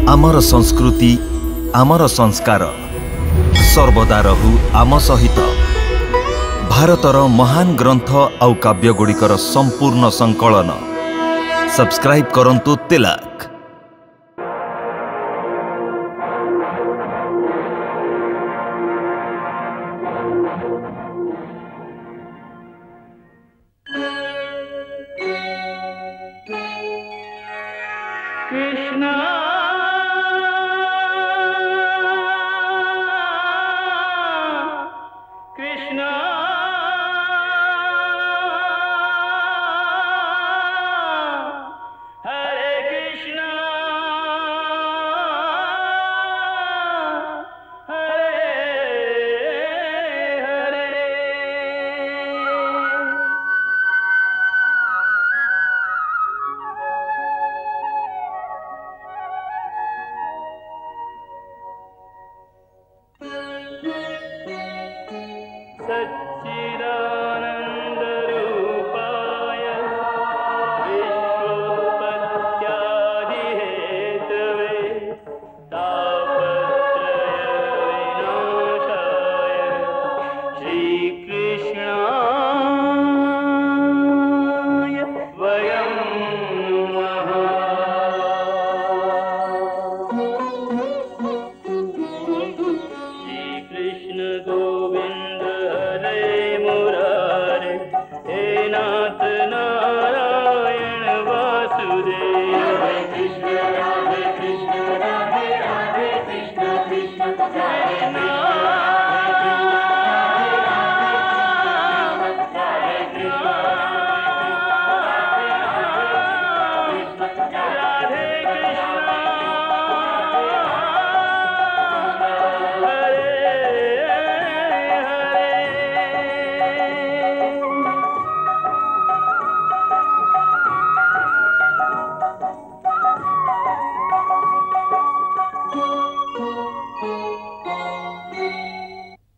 आमर संस्कृति आमर संस्कार सर्वदा रहू आम सहित। भारतर महान ग्रंथ आउ काव्यगुड़िकर संपूर्ण संकलन सब्सक्राइब करंतु तिलक।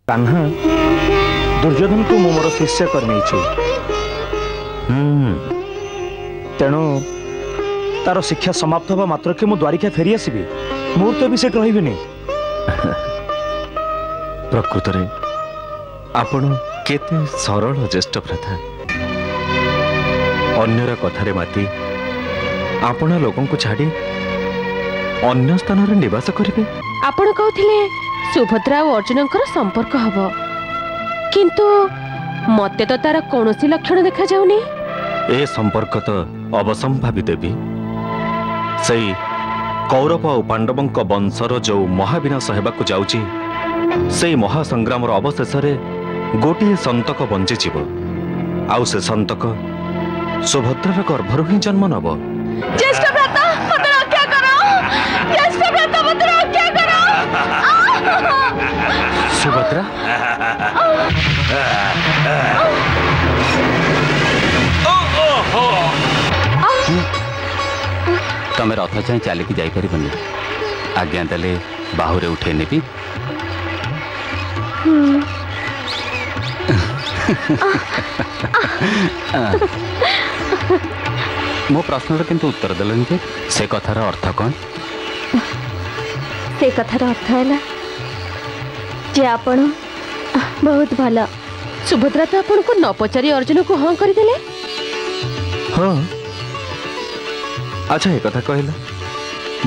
कान्हा दुर्योधन को मो मोर शिष्य कर तेणु तार शिक्षा समाप्त हवा मात्र के मु द्वारिका फेरी आसबि मुहूर्त भी सेठ रही। प्रकृत रे आपण केते सरल ज्येष्ठ प्रथा अन्यर कथारे माती आपण लोगों को छाड़ी अन्य स्थान रे निवास करिवे। आपण कहथिले सुभद्रा और अर्जुन संपर्क हब किंतु मते तो तार कौनसी लक्षण देखा जाउनी। ए संपर्क तो अवसंभावी देवी सही कौरव और पांडवों वंशर जो महाविनाश होगाकू जाउची से महासंग्राम अवशेष गोटे संतक बंची जीव आउ से संतक सुभद्रार गर्भर ही जन्म नब। सुभद्रा तमें रथ चाहे चलिकी जापर आज्ञा देले बाहुरे उठे नेबी। मो प्रश्न किंतु उत्तर देलन जे से कथार अर्थ कौन? से कथार अर्थ है जे आपण बहुत भल। सुभद्रा तो आपण को न पचारि अर्जुन को हाँ करदेले। हाँ अच्छा एक कथा कहला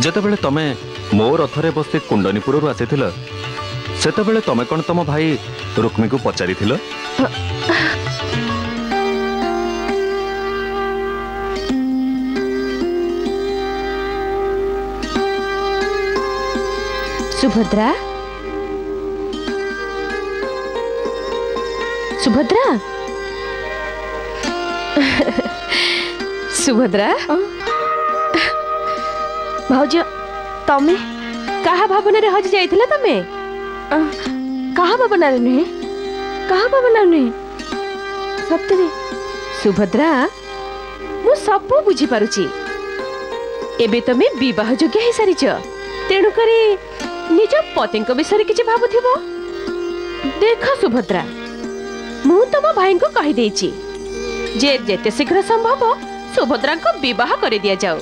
जेते बेले तमे मो रथरे बसी कुंडनीपुर आसी सेते बेले तमे कौन तम भाई रुक्मी को पचारि थिल? सुभद्रा सुभद्रा सुभद्रा भाउज तमे कहा भावना रे हज जाइथिला तमे? कहा भावना रे नहीं कहा भावना नहीं सत्य सुभद्रा मु सब बुझी पारुची। एबे तमे विवाह योग्य हे सारिच तेणु करी निज पति विषय किसी भावुथिबो। देख सुभद्रा मु तुम भाई को कही देछि जे जेते शीघ्र संभव सुभद्रा को विवाह कर दिया जाओ।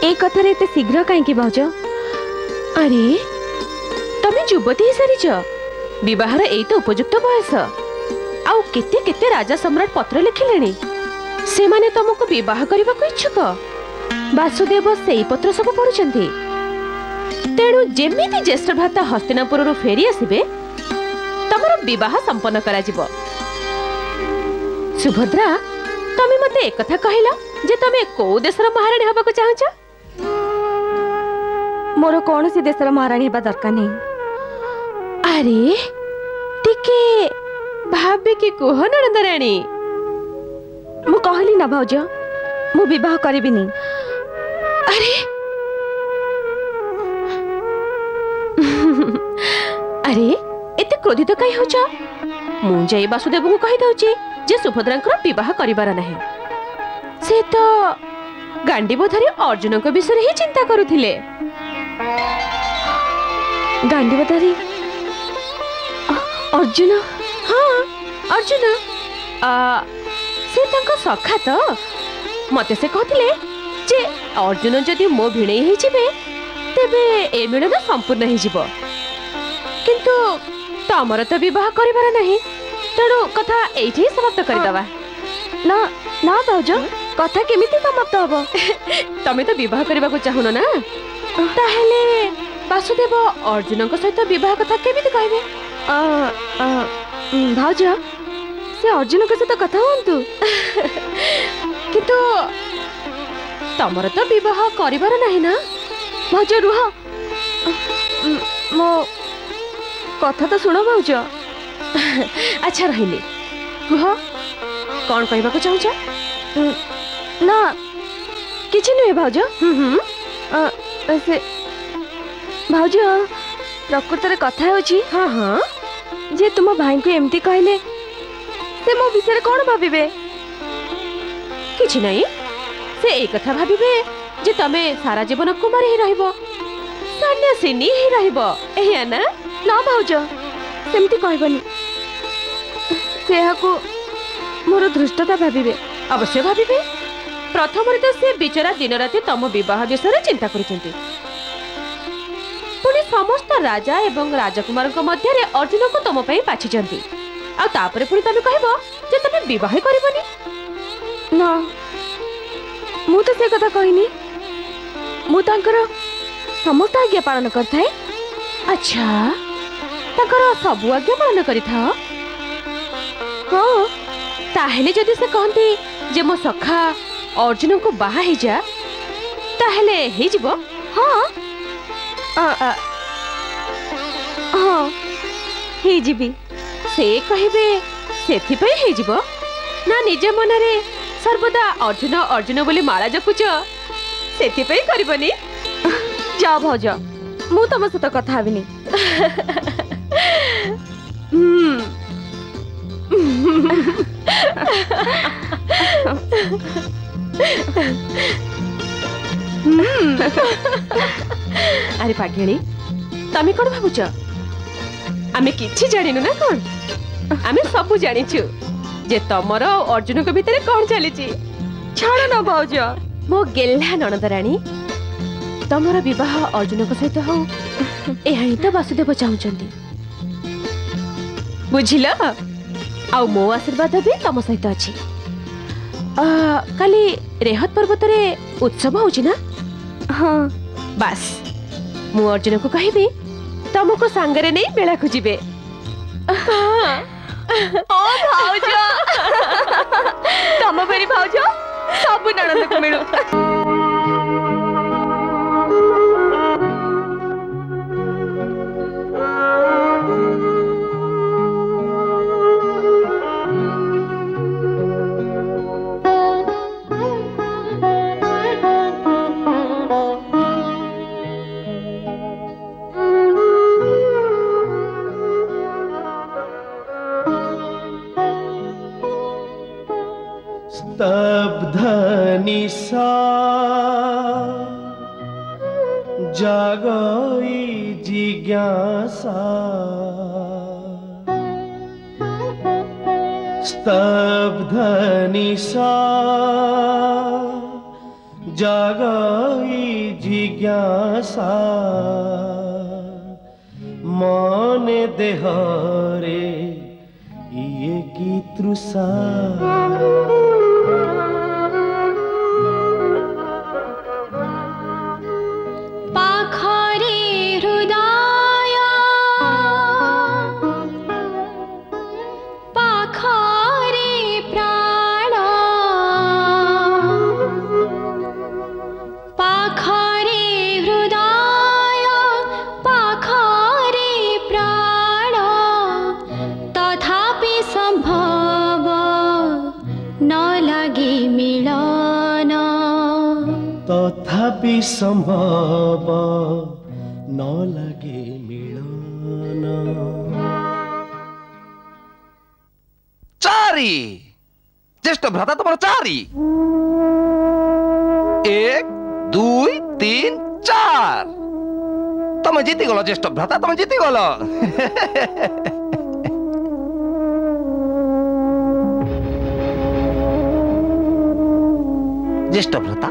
ए कथारे एते शीघ्र काहे भाउज? अरे तमे युवती ही सारिच विवाहर एई तो उपयुक्त बयस। आउ केते केते राजा सम्राट पत्र लिखिलेनी से माने तुमको विवाह करबा को इच्छुक। वासुदेव सेई पत्र सब पढुचंती। तेणु जेमिति ज्येष्ठ भ्राता हस्तिनापुर फेरी आसबे तमर विवाह संपन्न करा जिवो। सुभद्रा तमे मते एक कथा कहिला जे तमे को देशर महारानी हबा को चाहछ? मोर कौन सी देशर महारानी हेबा दरकार नहीं। अरे टिके भाबे कि कोह नंदराणी। मु कहली ना भाउज मु विवाह करिबि नहीं। अरे अरे एते क्रोधित काई होछ? मु जाई वासुदेव को कहि दउची जे सुभद्रांकर विवाह करिबार नाही। से तो गांडीव धरी अर्जुन को विषय ही चिंता करुथिले। गांडीव धरी अर्जुन? हाँ अर्जुन से तांको सखा तो मते से कहथिले जे अर्जुन जदि मो भिणेई ही जिबे तेबे ए मिलन संपूर्ण ही जिवो। किंतु तमर तो विवाह करिबार नाही। तेणु कथा एठी समाप्त कर दवा। ना ना भाउज कथा केमिति समाप्त हबो? तमे तो विवाह करबा को चाहुनो ना। ताहेले वासुदेव अर्जुन को सहित विवाह कथा केमिति कहबे? भाउज से अर्जुन के सहित कथा होंतु। किंतु तमर तो विवाह करिबार नाही ना। भाउज रुह मो कथा तो सुनो भाउज। अच्छा रहिले कुह कौन कहबा को चाहछ? ना किछि नुहे भाउज। से भाउज प्रकृत रे कथा होची। हाँ हाँ जे तुम भाई को एमती कहले से मो विषय कौन भाबिबे? किछि नहीं से एक कथा भाबिबे जे तमे सारा जीवन कुमारी ही रहइबो, सन्यासिनी ही रहइबो। एया ना? ना भाउज सेमती कहबनी। से को मोर धृष्टता भाबिबे। अवश्य भाबिबे। प्रथम तो से बिचरा दिन राति तम विवाह विषय चिंता करुचंती। पुणी समस्त राजा एवं राजकुमार मध्य अर्जुन को तुम बाछिचंती। आ तापरे पुणी तमे कहबो जे तमे विवाह करबनी। ना मु तो से कथा कहिनी। मु तांकर समस्त आज्ञा पालन करथाए। अच्छा ताकर सबु आज्ञा पालन करिथा? हाँ ताहेले जदि से कहंती जे मो सखा अर्जुन को बाहा ही जा ताहेले हे जिवो? हाँ हाँ हे जिबी। से कहिबे सेथि पई हे जिवो ना निज मनरे सर्वदा अर्जुन अर्जुन बोली माला जपुच सेथि पई करबनी? जा भाउज मु तम सहित कथा हेबिनी। अरे पागेणी तमे कोन भाबुच? आमे किछि जानिनु ना कोन? आमे सब जानिछु जे तमर अर्जुन को भीतर कोन चलीची। छाड़ ना भाउज। मो गेल्हा ननदराणी तमर विवाह अर्जुन को सहित हो एही तो वासुदेव चाहुचंती। बुझिला? आउ मो आशीर्वाद भी तम सहित अछि। काली रेहत पर्वत रे उत्सव होची ना? हाँ बस मु अर्जुन को कहिबे तुमको सांगरे नहीं बेला खुजिबे। ओ भाउज तम बेरी भाउज सब ननद को मिलू। स्तब्ध निशा जागई जिज्ञासा स्तब्ध निशा জাগাই জিজ্ঞাসা মনে দেহরে ইয়ে কি তৃষা পাখরে হৃদয় পাখরে প্রাণ পাখরে হৃদয় পাখরে প্রাণ তথাপি সম্ভব ন লাগে মিলন তথাপি সম্ভব ন লাগে মিলন চারি জ্যেষ্ঠ ভ্রাতা তোমার চারি 1 2 3 4 তুমি জিতি গল জ্যেষ্ঠ ভ্রাতা তুমি জিতি গল জ্যেষ্ঠ ভ্রাতা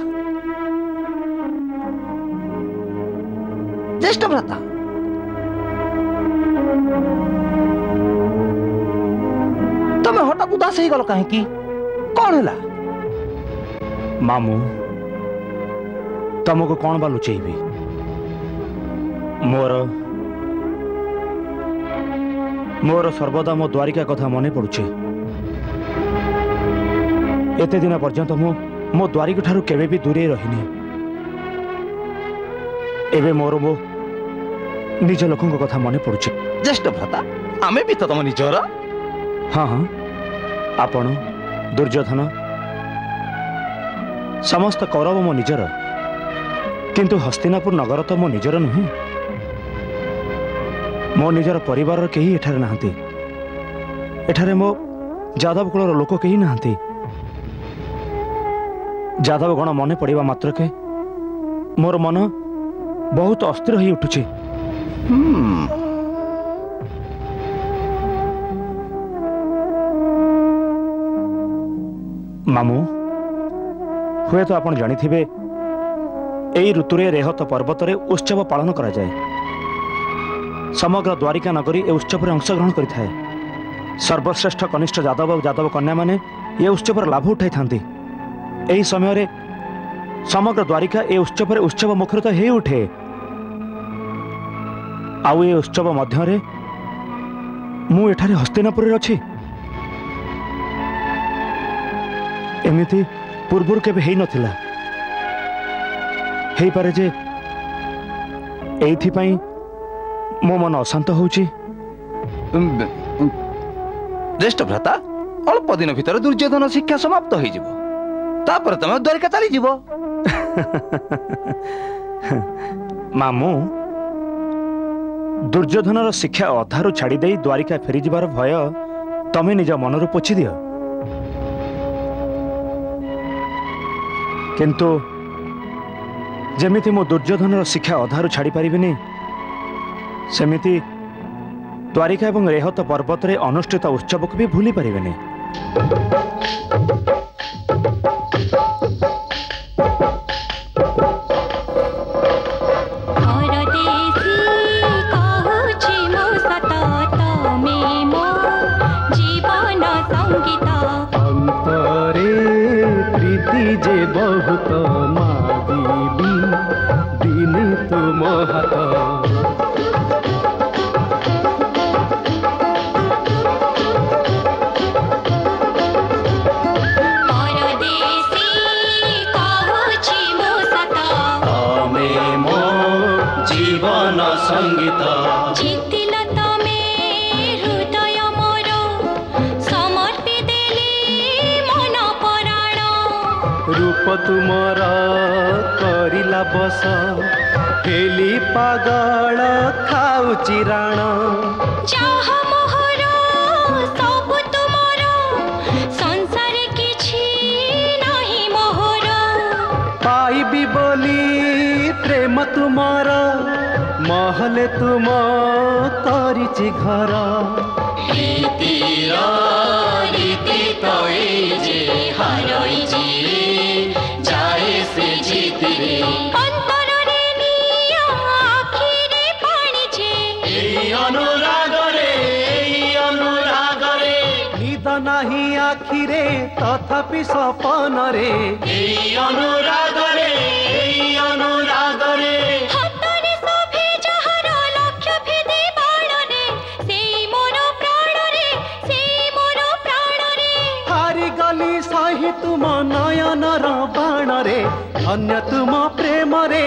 জ্যেষ্ঠ ভ্রাতা তুমি হঠাৎ উদাস হয়ে গেল কাহিকি কଣ ହେଲା ମାମୁଁ ତମକୁ କ'ଣ ବା ଲୁଚେଇବି ମୋର ସର୍ବଦା ମୋ ଦ୍ୱାରିକା କଥା ମନେ ପଡୁଛି ଏତେ ଦିନ ପର୍ଯ୍ୟନ୍ତ ମୁଁ ମୋ ଦ୍ୱାରିକା ଠାରୁ କେବେ ବି ଦୂରେଇ ରହିନି ଏବେ ମୋର ମୋ ନିଜ ଲୋକଙ୍କ କଥା ମନେ ପଡୁଛି ଜ୍ୟେଷ୍ଠ ଭ୍ରାତା ଆମେ ବି ତ ତମ ନିଜର ହଁ ହଁ ଆପଣ ଦୁର୍ଯ୍ୟୋଧନ ସମସ୍ତ କୌରବ ମୋ ନିଜର କିନ୍ତୁ ହସ୍ତିନାପୁର ନଗର ତ ମୋ ନିଜର ନୁହେଁ ମୋ ନିଜର ପରିବାରର କେହି ଏଠାରେ ନାହାନ୍ତି ଏଠାରେ ମୋ ଯାଦବ କୁଳର ଲୋକ କେହି ନାହାନ୍ତି ଯାଦବ ଗଣ ମନେ ପଡ଼ିବା ମାତ୍ରକେ ମୋର ମନ ବହୁତ ଅସ୍ଥିର ହୋଇ ଉଠୁଛି ମାମୁଁ ହୁଏତ ଆପଣ ଜାଣିଥିବେ ଏହି ଋତୁରେ ରେହତ ପର୍ବତରେ ଉତ୍ସବ ପାଳନ କରାଯାଏ ସମଗ୍ର ଦ୍ୱାରିକା ନଗରୀ ଏ ଉତ୍ସବରେ ଅଂଶଗ୍ରହଣ କରିଥାଏ ସର୍ବଶ୍ରେଷ୍ଠ କନିଷ୍ଠ ଯାଦବ ଓ ଯାଦବ କନ୍ୟାମାନେ ଏ ଉତ୍ସବର ଲାଭ ଉଠାଇଥାନ୍ତି ଏହି ସମୟରେ ସମଗ୍ର ଦ୍ୱାରିକା ଏ ଉତ୍ସବରେ ଉତ୍ସବ ମୁଖରିତ ହେଇ ଉଠେ ଆଉ ଏ ଉତ୍ସବ ମଧ୍ୟରେ ମୁଁ ଏଠାରେ ହସ୍ତିନାପୁରରେ ଅଛି ଏମିତି ପୂର୍ବରୁ କେବେ ହେଇନଥିଲା ହେଇପାରେ ଯେ ଏଇଥିପାଇଁ ମୋ ମନ ଅଶାନ୍ତ ହେଉଛି ଜ୍ୟେଷ୍ଠ ଭ୍ରାତା ଅଳ୍ପ ଦିନ ଭିତରେ ଦୁର୍ଯ୍ୟୋଧନ ଶିକ୍ଷା ସମାପ୍ତ ହେଇଯିବ ତାପରେ ତମେ ଦ୍ୱାରିକା ଚାଲିଯିବ ମାମୁଁ ଦୁର୍ଯ୍ୟୋଧନର ଶିକ୍ଷା ଅଧାରୁ ଛାଡ଼ି ଦେଇ ଦ୍ୱାରିକା ଫେରିଯିବାର ଭୟ ତମେ ନିଜ ମନରୁ ପୋଛି ଦିଅ କିନ୍ତୁ ଯେମିତି ମୁଁ ଦୁର୍ଯ୍ୟୋଧନର ଶିକ୍ଷା ଅଧାରୁ ଛାଡ଼ି ପାରିବିନି ସେମିତି ଦ୍ୱାରିକା ଏବଂ ରେହତ ପର୍ବତରେ ଅନୁଷ୍ଠିତ ଉତ୍ସବକୁ ବି ଭୁଲି ପାରିବିନି ଅନ୍ତରେ ପ୍ରୀତି ଯେ ବହୁତ ମାଗିବି ଦିନେ ତୁମ ହାତ ଜୀବନ ସଙ୍ଗୀତ ଜିତିଲ ତମେ ହୃଦୟ ମୋର ସମର୍ପି ଦେଲି ମନ ପରାଣ ରୂପ ତୁମର କରିଲା ବସ ହେଲି ପାଗଳ ଖାଉଛି ରାଣ ଯାହା ମୋହର ସବୁ ତୁମର ସଂସାରେ କିଛି ନାହିଁ ମୋହର ପାଇବି ବୋଲି ପ୍ରେମ ତୁମର ମହଲେ ତୁମ କରିଛି ଘର ପ୍ରୀତିର ରୀତି ତ ଏ ଯେ ହାରଇ ଯିଏ ଯାଏ ସେ प्रीतिरे अंतररे निया आखिरे पानी छे एई अनुरागरे निद नाही आखिरे तथापि सपन रे एई अनुरागरे हातरे सभे जहार लक्ष्य भेदे बाण रे सेई मोर प्राण रे हारी गली सही तुम नयनर बाण रे धन्य तुम प्रेम रे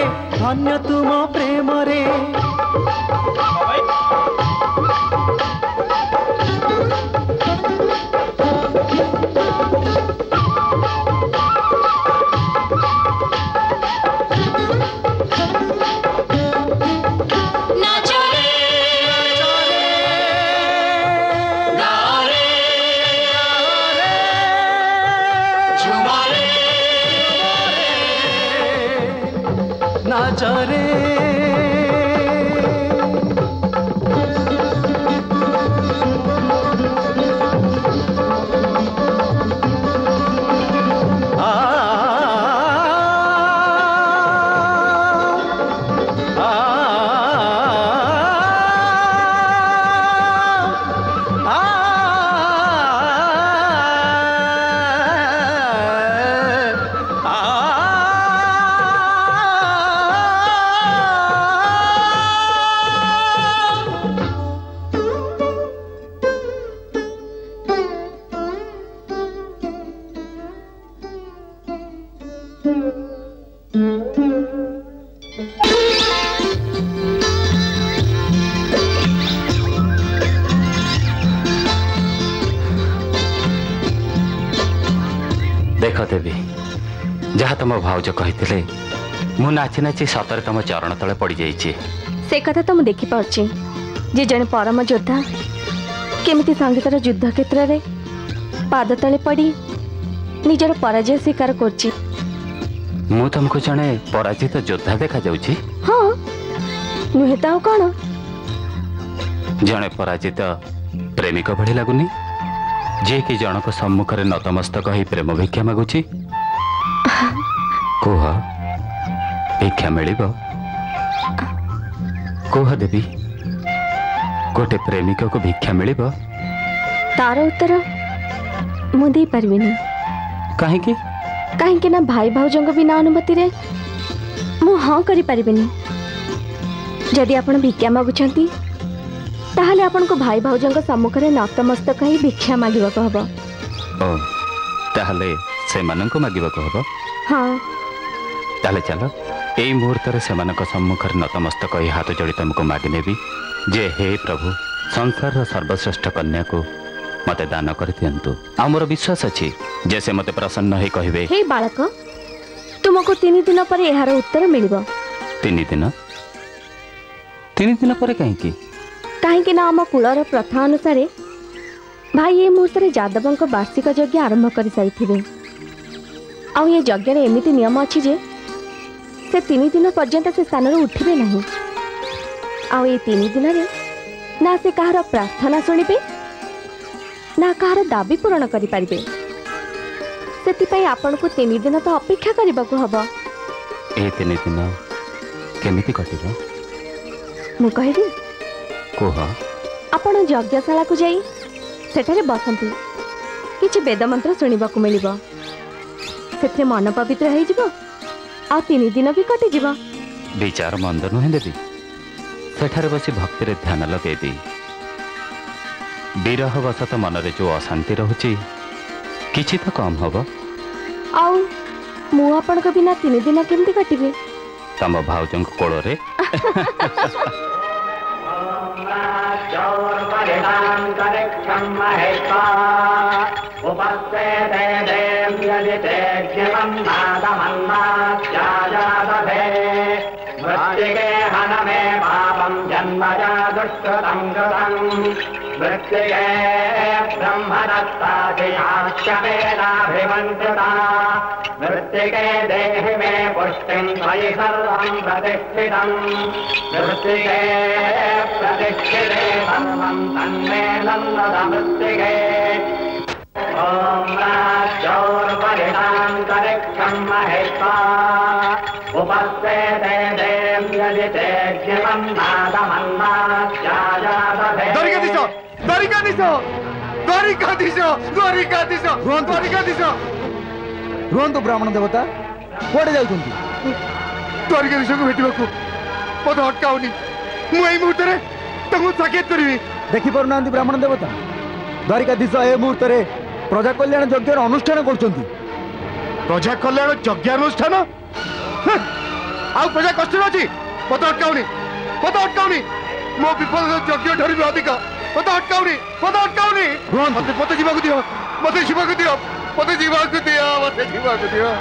नाचरे देख देवी जहाँ तुम भाउज कही मु नाची नाची सतरे तुम चरण तले पड़ जाइए से कथा तो मुझे देखिपारे जे जड़े परम योद्धा केमिति संगीतर युद्ध क्षेत्र में पाद तले पड़ी निजर पराजय स्वीकार करछि। मु तुमको जड़े पराजित योद्धा देखा जाउछि। हाँ नुहे तो कौन जड़े पराजित प्रेमिक भली लगुनि जे कि जनक सम्मुख में नतमस्तक ही प्रेम भिक्षा मागुछि। कुह भिक्षा मिल कुह देवी गोटे प्रेमिक को भिक्षा मिल तार उत्तर मुझे पार्बिनी कहीं कहीं ना भाई भाउजों बिना अनुमति रे मु हाँ करि पारिबिनी। जदि आपण भिक्षा मागुछंती ताहले आपण को भाई भाउजों सम्मुख में नतमस्तक ही भिक्षा मागिबा को हबो। ओ ताहले से मानन को मागिबा को हबो। हाँ ताहले चलो एई मुहूर्त रे से मानन को सम्मुख में नतमस्तक ही हाथ जोड़ी तुमको मागी नेबी जे हे प्रभु संसार सर्वश्रेष्ठ कन्या को मते दान कर दियंतु। आमर विश्वास अछि जे से मते प्रसन्न हे कहिबे हे बालक तुमको 3 दिन पर एहार उत्तर मिलिबो। 3 दिन पर कहीं ना आम कूलर प्रथा अनुसार भाई ये मुहूर्त यादव वार्षिक यज्ञ आरंभ कर सारी आ ये यज्ञ एमती नियम अच्छी जे से 3 दिन पर्यंत से स्थान उठे ना आ 3 दिन रे ना से कहार प्रार्थना शुणिबे ना कहार दाबी पूरण करि परिबे। सेति आपण को 3 दिन तो अपेक्षा करबा को हबो। ए 3 दिन केमिति कटिबो मु कहिबी कोह आपण यज्ञशाला को जाई सेठारे बसंती किछि वेद मंत्र शुणिबा को मिलिबो सेथे मन पवित्र हो जिवो आ 3 दिन भी कटि जिवो। विचार मंद नुहे देवी सेठारे बसी भक्ति रे ध्यान लगेबी विरह वसत मन रे जो अशांति रहुची किछि तो कम हबो। आउ मु आपण को बिना 3 दिन केमति कटिबे तम भाउजंग कोळ रे मृत्तिके हनमे पापं जन्मजा दुष्कृतं कृतं मृत्तिके ब्रह्मदत्ताधियाश्यमेनाभिमन्त्रिता मृत्तिके देहि मे पुष्टिं त्वयि सर्वं प्रतिष्ठितं मृत्तिके प्रतिष्ठिते सर्वं तन्मे नन्दद मृत्तिके ॐ राज्योर्वरिणां करिक्षं महित्वा रुहतु ब्राह्मण देवता कुआडे जाउछंती द्वारिकाधीश को भेटवाक मत अटकाउनी मुहूर्त साकेत करी देखी पार ब्राह्मण देवता द्वारिकाधीश ए मुहूर्त प्रजा कल्याण यज्ञ अनुष्ठान कर प्रजा कल्याण यज्ञानुष्ठान आ प्रजा कष्ट अच्छी मत अटकाउनी मो विपद यज्ञ ठार भी अधिक मत अटकाउनी मत जीवाक दियो मत जीवाक दियो मत जीवाक दियो मत जीवाक दियो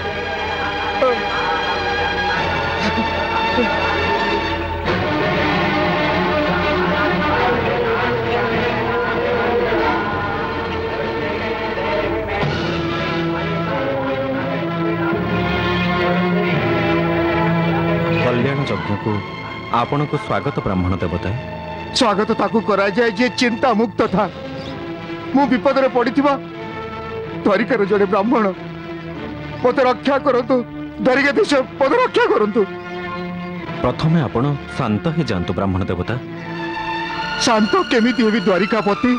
कल्याण यज्ञ को आपण को स्वागत ब्राह्मण देवता स्वागत ताकू करा जाए जे चिंता मुक्त था मु विपद रे पड़िथिबा द्वारिकार जड़े ब्राह्मण मत रक्षा करंतु द्वारिकाधीश पद रक्षा करंतु प्रथमे आपण शांत ही जानतु ब्राह्मण देवता शांत केमिति हेबी द्वारिकापति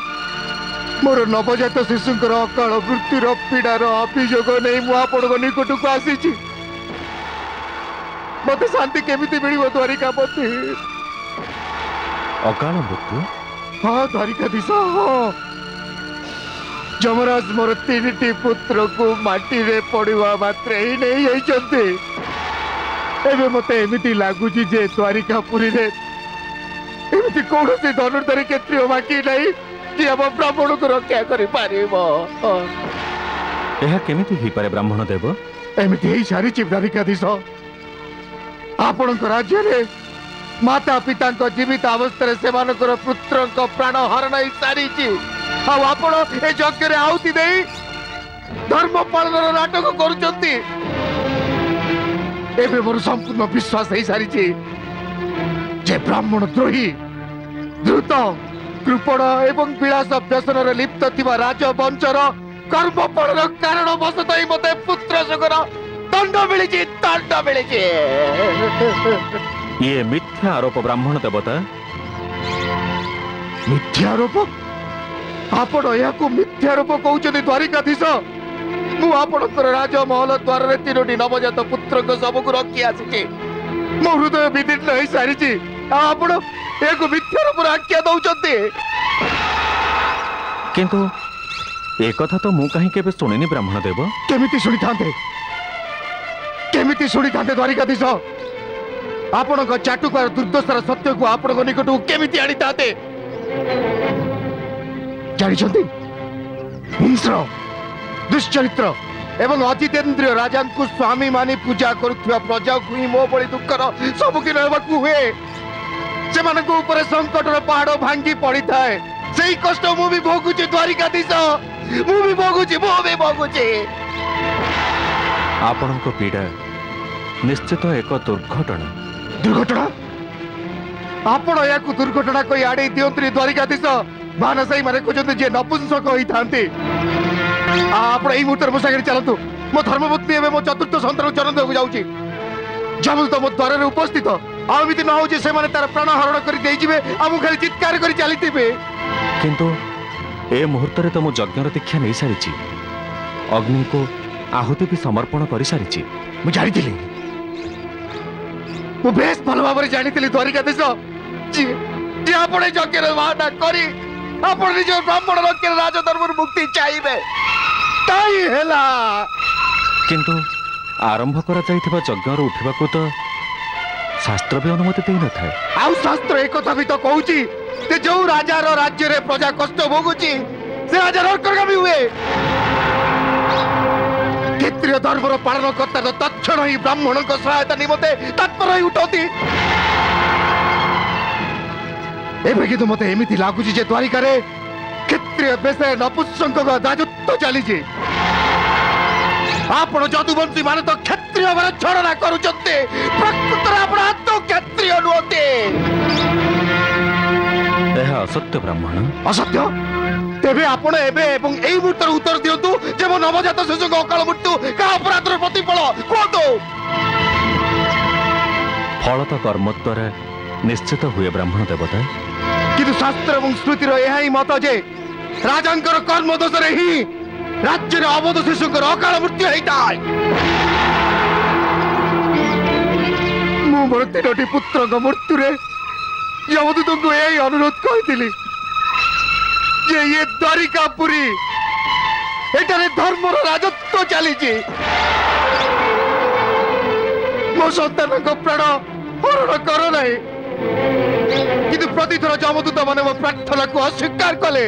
मोर नवजात शिशुंकर अकाल मृत्युर पीड़ार अभियोग नहीं मु आपण निकट को आसी मत शांति केमिति मिलिबो द्वारिकापति अकाल मृत्यु हाँ द्वारिकाधीश हाँ जमराज मोर 3टी पुत्र को माटी रे पड़वा मात्र ही नहीं जाइछन्ते एबे मते एमिति लागुची जे द्वारिकापुरी रे एमिति कोनोसी धनुर्धरी क्षेत्रीय बाकी नहीं कि हम ब्राह्मण को रक्षा करि पारिबो एहा केमिति ही पारे ब्राह्मण देव एमिति ही सारी द्वारिकाधीश आपण राज्य रे माता पिता जीवित अवस्था से पुत्र प्राण हरण हो सारी आपण ए यज्ञ आहुति दे धर्म पालन नाटक करुचंती एबे मोर संपूर्ण विश्वास हो सारी जे ब्राह्मण द्रोही द्रुत कृपण एवं विलास व्यसन लिप्त थिबा राजवंशर कर्म फल कारण बसत ही मते पुत्र सुगर दंड मिली दंड मिली ये मिथ्या आरोप ब्राह्मण देवता मिथ्या आरोप आपण को मिथ्या आरोप कहते द्वारिकाधीश मु आपणकर राजमहल द्वार 3टी नवजात पुत्र सब को रखी आसी मो हृदय विदीर्ण हो सारी आपण एक मिथ्या आरोप आख्या दौरान किंतु एक कथा तो मु कहीं केबे सुनिनी ब्राह्मण देव केमिति सुनी थांते द्वारिकाधीश आपण चाटुकार दुर्दशार सत्य को आपण निकट केमिति आनी थांते जानिछंती हिंस्र दुश्चरित्र एवं अजितेन्द्रिय राजा को स्वामी मानी पूजा करुवा प्रजा को ही मो बड़ी दुखर सम्मुखीन होबाकू हुए से ऊपर संकटर पहाड़ भांगी पड़ी थाए से कष्ट मु भी भोगुची द्वारिकाधीश मु भी भोगुची आपण को पीड़ा निश्चित एक दुर्घटना आपण या दुर्घटना कोई आड़े दियंत्री द्वारिकाधीश भानसाई माने कहते जे नपुंसक होता आपण यही मुहूर्त मो सागर चलतु मो धर्मपत्नी एवं मो चतुर्थ सन्तान जन्म देवाक जाऊँगी जब तो मो द्वार उपस्थित आमिति न हो से माने तार प्राण हरण कर आम खाली चित्कार कर चली किंतु ए मुहूर्त तो मो यज्ञर दीक्षा नहीं सारी अग्नि को आहुति भी समर्पण कर सारी मु जानी मु बेस भल भाव जानी द्वारिकाधीश जी आपण यज्ञ बाहाना करी आपण निज ब्राह्मण रक्षे राजधर्म मुक्ति चाहिए किंतु आरंभ करा जाइथिबा यज्ञर उठिबाकू तो शास्त्र भी अनुमति दे न थाए आउ शास्त्र एक कथा भी तो कहूची जे जो राजा रो राज्य रे प्रजा कष्ट भोगुची से राजा नरकगामी हुए क्षत्रिय धर्मर पालन करता तो तत्क्षण ही ब्राह्मण को सहायता निमते तत्पर ही उठौती एबे कि मते एमिति लागुची जे द्वारिका रे क्षत्रिय बेस नपुंसक राजत्व चली आपण जदुवंशी माने तो क्षत्रिय वर छड़ना करूचंते प्रकृत आपण आत्म क्षत्रिय नुहते एहा असत्य ब्राह्मण असत्य तेबे आपण एबे एवं एई मुहूर्त उत्तर दियंतु जे मो नवजात शिशु अकाल मृत्यु का अपराधर प्रतिफल कोतो फल तो कर्म द्वारा निश्चित हुए ब्राह्मण देवता किंतु शास्त्र और स्मृतिर यही मत जे राजांकर कर्म दोष ही राज्य अवध शिशुकर अकाल मृत्यु होता है। मु मोर 3टी पुत्र मृत्यु यमदूत को यही अनुरोध कही ये द्वारिकापुरी एटारे धर्मर राजत्व चली मो सन्तान को प्राण हरण कर नहीं किंतु प्रतिथर जमदूत माने मो प्रार्थना को अस्वीकार कले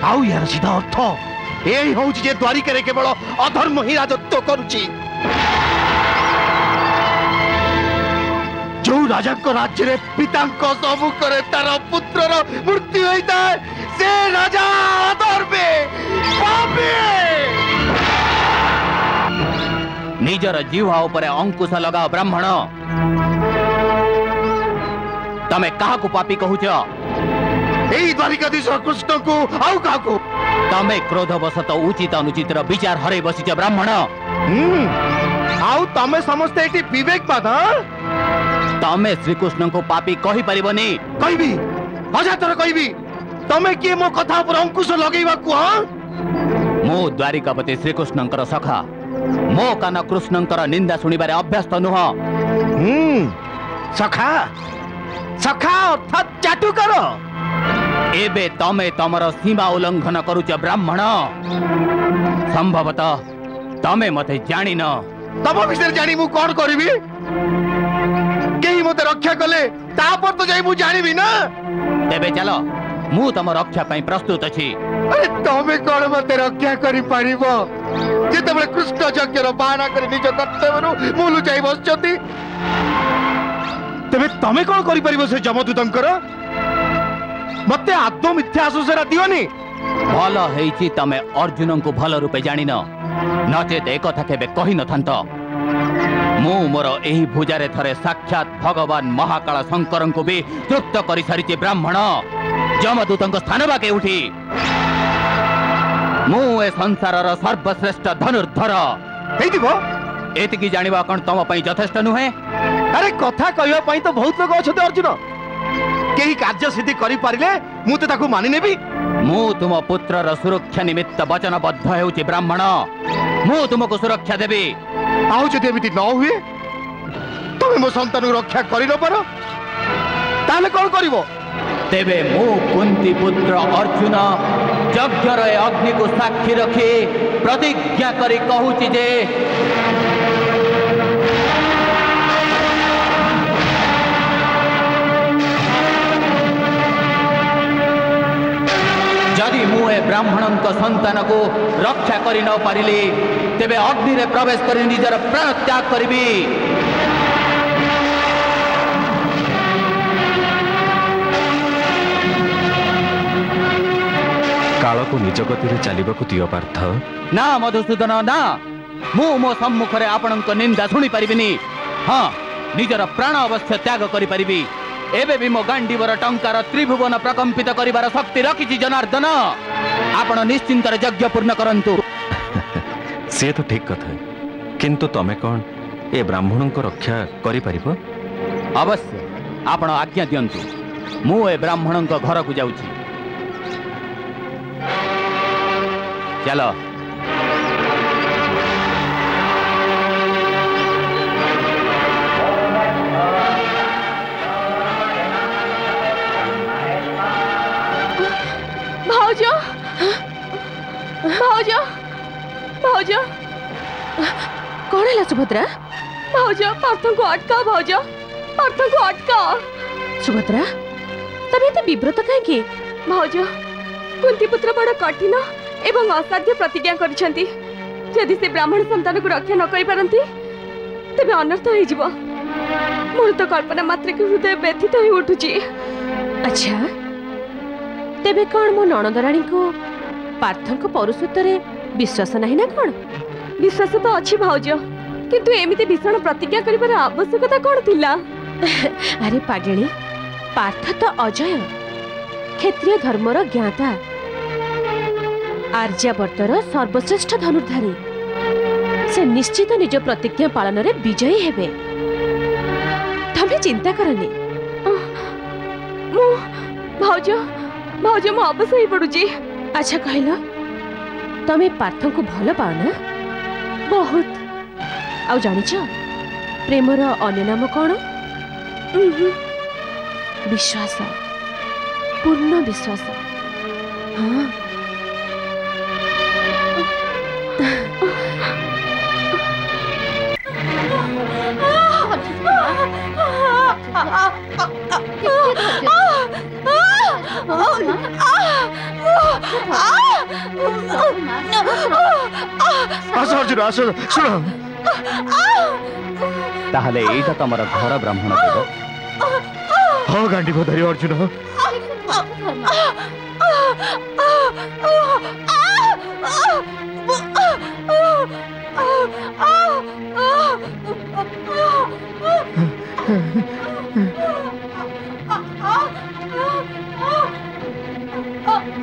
आउ यार सीधा अर्थ यही हूँ जे द्वारिका रे केवल अधर्म ही राजत्व करुची जो राजा को राज्य रे पिता को सम्मुख रे तार पुत्रर मृत्यु होता है से राजा अधर्मी पापी निजर जीवा उपरे अंकुश लगाओ ब्राह्मण तमे कहा को पापी कहूच एई द्वारिकाधीश कृष्ण को आउ कहा को तमे क्रोधवशत उचित अनुचित विचार हरे बसिच ब्राह्मण आउ तमे समस्ते एटी विवेक बाध तमे श्रीकृष्ण को पापी कहि परिबनी कहबी हजार कहबी तमे किए मो कथा पर अंकुश लगेबा को मो द्वारिकापति श्रीकृष्णंकर सखा मो कान कृष्णंकर निंदा सुनिबारे अभ्यस्त नुह सखा सखा अर्थात चाटू करो एबे तमे तमर सीमा उल्लंघन करुच ब्राह्मण संभवतः तमे मते जानी न तम विषय जानी मु कौन करिबी केही मते रक्षा कले तापर तो जाई मु जानिबी ना तेबे चलो मु तम रक्षा पई प्रस्तुत अछि अरे तमे कोन मते रक्षा करि पारिबो जेतेबेले कृष्ण यज्ञर बाना करि निज कर्तव्यरु मुलु जाई बसचती तेबे तमे कोन करि पारिबो से जमदूतंकर मते आत्म मिथ्या आश्वासन दियोनी भल हेछि तमे अर्जुन को भल रूपे जानि न नचेत एक कथा केबे कहि नथंत मु मोर एही भुजारे थरे साक्षात भगवान महाकाल शंकर को भी तृप्त करि सारिछि ब्राह्मण जमदूतंक स्थान बाके उठी मु ए संसारर सर्वश्रेष्ठ धनुर्धर हेदिबो एतिकी जानिबा कोन तम पई यथेष्ट नुहे अरे कथा कहबा पई तो बहुत लोग अछते अर्जुन केही कार्य सिद्धि करि पारिले मु तो ताकू मानि नेबी मु तुम पुत्रर सुरक्षा निमित्त वचनबद्ध हेउछि ब्राह्मण मु तुमको सुरक्षा देबी आउ जदि एमिति न हुए तमे मो संतान रक्षा करि न पारो ताले कोन करिवो तेबे मु कुंती पुत्र अर्जुन यज्ञर अग्नि को साक्षी रखी प्रतिज्ञा करी कहूछि जे यदि मु ए ब्राह्मण संतान को रक्षा करि न पारिली तेबे अग्नि रे प्रवेश करी निजर प्राण त्याग करिबी काल को निज गति चलने को दियो पार्थ ना मधुसूदन ना मु मो सम्मुख रे आपणक निंदा सुनी परिबिनी हाँ निजर प्राण अवश्य त्याग करि परिबी एबे भी मो गांडीवर टंकार त्रिभुवन प्रकंपित करिवार शक्ति रखिछि जनार्दन आपण निश्चिंत यज्ञ पूर्ण करंतु से तो ठीक कथा किंतु तमे कौन ए ब्राह्मण को रक्षा करि परिबो अवश्य आपण आज्ञा दियंतु मु ए ब्राह्मण घर को जाउछि चलो भाउजो भाउजो भाउजो कौन है सुभद्रा भाउजो पार्थ को अटका भाउजो पार्थ को अटका सुभद्रा तब ये विव्रत कहीं भाउजो कुंती पुत्र बड़ कठिन एवं असाध्य प्रतिज्ञा करिसेंती यदि से ब्राह्मण संतान को रक्षा न करि पारंती तबे अनर्थ होई जिवो मोर तो कल्पना मात्र के हृदय व्यथित होई उठुची अच्छा तेबे कौन मो नणदराणी को पार्थक पौरुषत्वरे विश्वास नहीं ना कौन विश्वास तो अच्छी भाउज किंतु एमिति भीषण प्रतिज्ञा करिबार आवश्यकता कौन थिला अरे पागिणी पार्थ तो अजय क्षत्रिय धर्मर ज्ञाता आर्यावर्तर सर्वश्रेष्ठ धनुर्धारी से निश्चित निज प्रतिज्ञा पालन रे विजयी हेबे। तमे चिंता करनी। भाउज भाउज मु अवश्य ही पड़ुची। अच्छा कहला तमे पार्थ को भल पाओ ना? बहुत। आउ जानिछ प्रेमर अन्य नाम कौन? विश्वास, पूर्ण विश्वास। हाँ आस अर्जुन आस शुण ताहले एटा तमर घर ब्राह्मण देव। हाँ गांडी धरी अर्जुन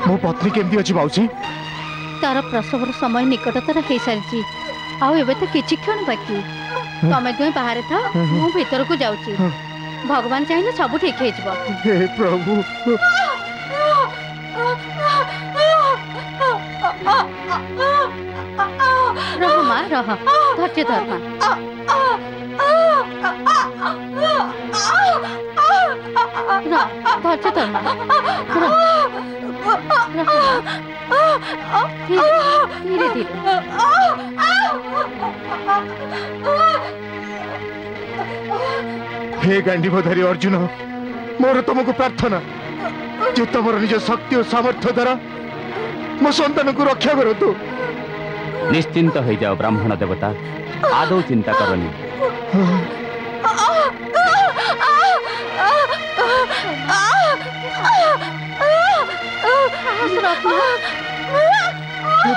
मो पत्नी केमती अच्छी माउसी? तार प्रसवर समय निकटतर हो सारी आबे तो किछि क्षण बाकी। तमे दुहे बाहर था मु भीतर को जाउची। भगवान चाहिए सब ठीक हो जाबो। हे प्रभु रह मां रह धैर्य धर मां। धैर्य धर मां। धीरे धीरे हे गांडी धरी अर्जुन मोर तुमको प्रार्थना जो तुम निज शक्ति और सामर्थ्य द्वारा मो संतान को रक्षा करो। तू निश्चिंत हो जाओ ब्राह्मण देवता, आदौ चिंता करनी।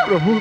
प्रभु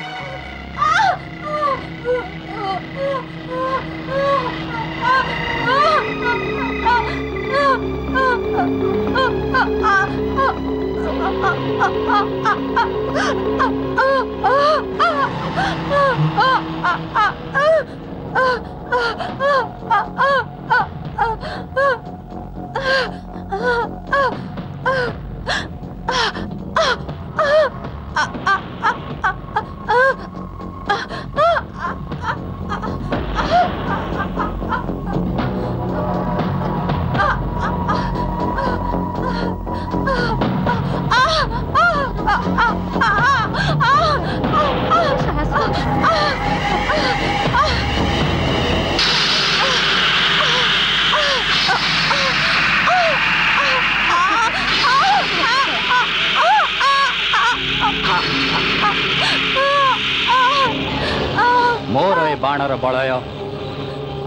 मोर ए बाणर बलय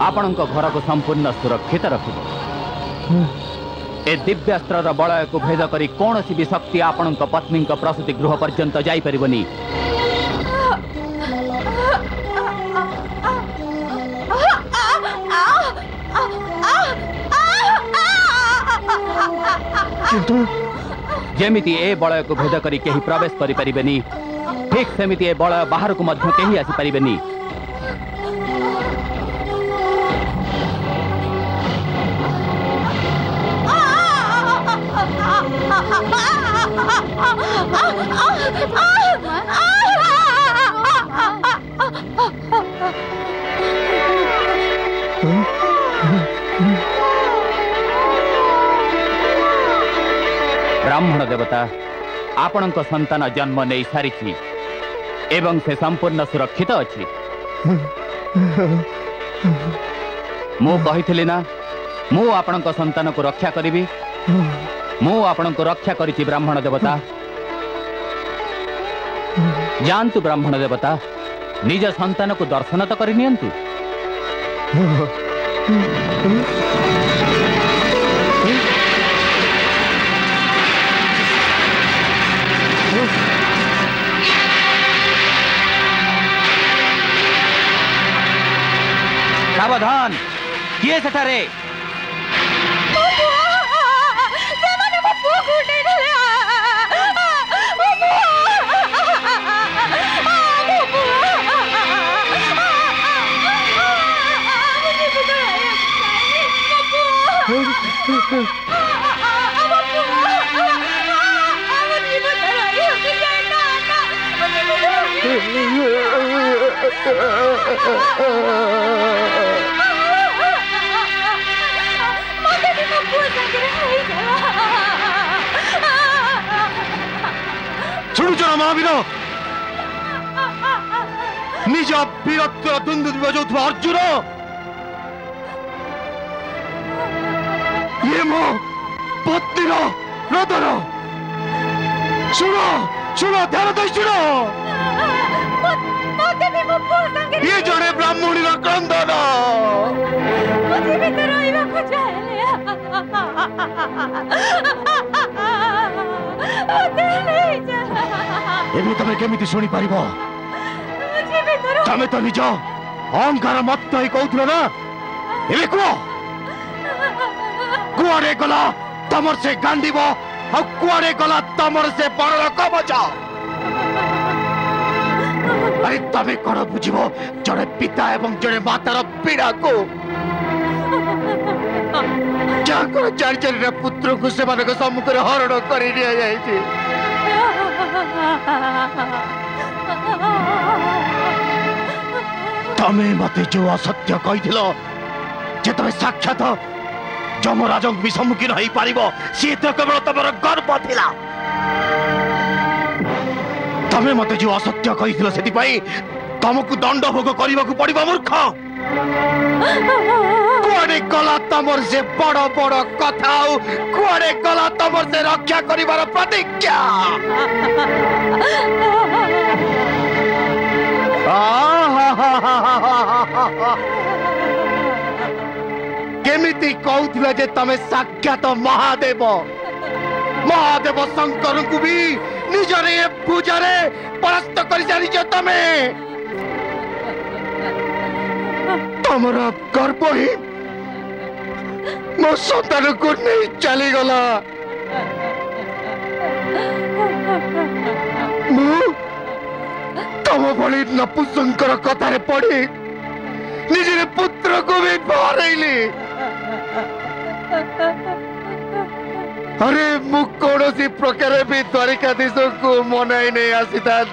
आपण घर को संपूर्ण सुरक्षित रखिब। ए दिव्यास्त्र बलय को भेद करी कौन सी भी शक्ति आपण पत्नी प्रसूति गृह पर्यंत जाई परिबनी। जेमिति ए बलय को भेद करी केही प्रवेश करि परिबेनी, ठीक सेमिति ए बलय बाहर को मध्य केही आसी परिबेनी। ब्राह्मण देवता आपण संतान जन्म नहीं सारी एवं से संपूर्ण सुरक्षित अच्छी। मु कही ना मु आपण संतान को रक्षा करी। मु आपण को रक्षा करी ब्राह्मण देवता। जानतु ब्राह्मण देवता निज संतान को दर्शन तो करनी। सावधान किए सेठारे शुणुच ना महावीर निज वीरत्व द्वंद्व बजाउथुवा अर्जुन ये मो पत्नीर हृदय शुण शुण ध्यान दे शुण ये जड़े ब्राह्मणी क्रंदन तमें केमिति शुणी पार तमें तो निज अहंकार मत ही कहूल ना ए कह कुआड़े गला तमर से गांडीब आ कुआड़े गला तमर से बड़ कवच अरे तमें कौन बुझिब जड़े पिता एवं जड़े मातार पीड़ा को चार चार पुत्र को से सम्मुख हरण कर तमें मत जो असत्य कही तुम साक्षात जमराज भी सम्मुखीन हो पार सी तो केवल तुम गर्व थिला तमें मत जो असत्य कही से तुमको दंड भोग करने को पड़ो मूर्ख कुआड़े गला तमर से बड़ बड़ कथा कुआड़े गला तमर से रक्षा करिवार प्रतिज्ञा केमिति कहूथिला जे तमे साक्षात महादेव महादेव शंकर को भी निजरे पूजारे परास्त कर जानी तमे तमर गर्व ही मो संतान को नहीं चली गला तम भली नपुंसकर कथारे पड़ी निजे पुत्र को भी हरैली अरे मु कौन प्रकार भी द्वारिकाधीश को मनाई नहीं आसी था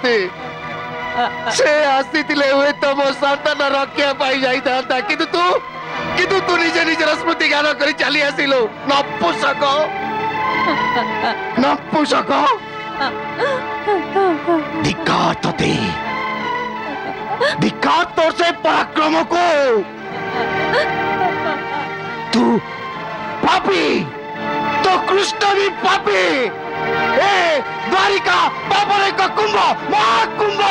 से आसी हुए तो मो संतान रक्षा पाई जाता किंतु तू निजे निजर स्मृति ज्ञान कर चली आसिलु नपुंसक नपुंसक धिक्कार तोर से पराक्रम को तू पापी तो कृष्ण भी पापी ए द्वारिका पापर एक कुंभ महाकुंभ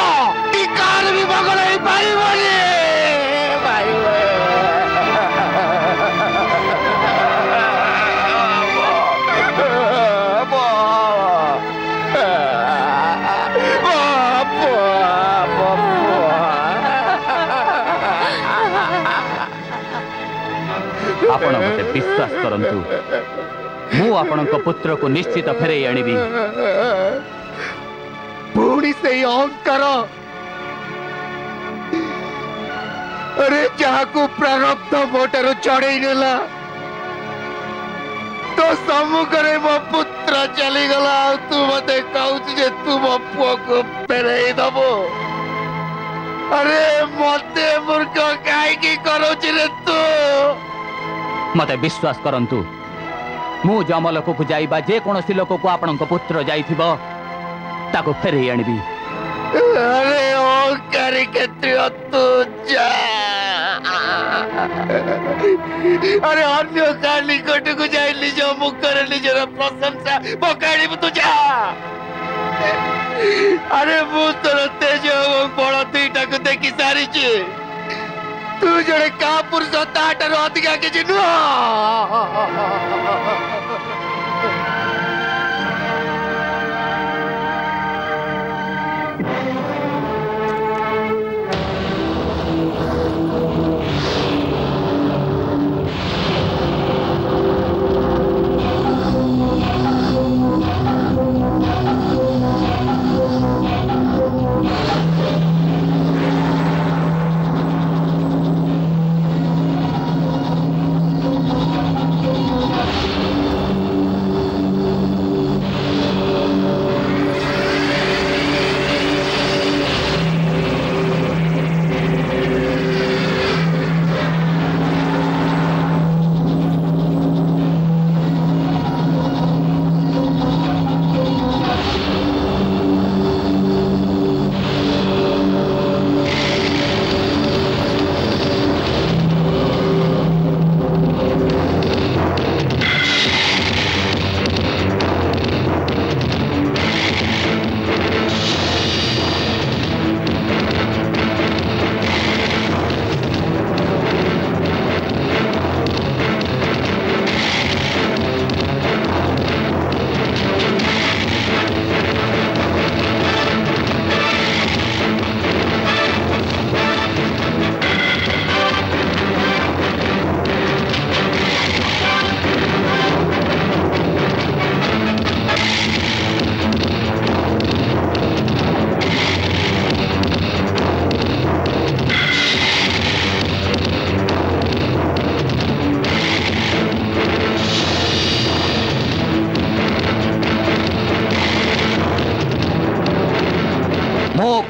धिक्कार भी भगल ही पाई आपण मते विश्वास करंतु मु आपण पुत्र को निश्चित फेरे आनिबी पुणी से अहंकार अरे जहाँ को प्रारब्ध मोटर चढ़ई नेला तो सम्मुख मो पुत्र चली गला तू मते कहू जे तू मो पुओ को फेरे दबो अरे मते मूर्ख काई की करो रे तू मते विश्वास करंतु मु जमलोक को जाइबा जे कोनोसी लोक को आपण पुत्र जाइथिबो ताको फेरे आनिबी अरे ओ करी केत्रिय तू जा अरे अन्य का निकट को जाई निज मुखर निजर प्रशंसा पकाड़ी तू जा अरे मु तोर तेज एवं बड़ दुईटा को देखि सारी तू जड़े का पुरुष ताटर अधिका किसी नुह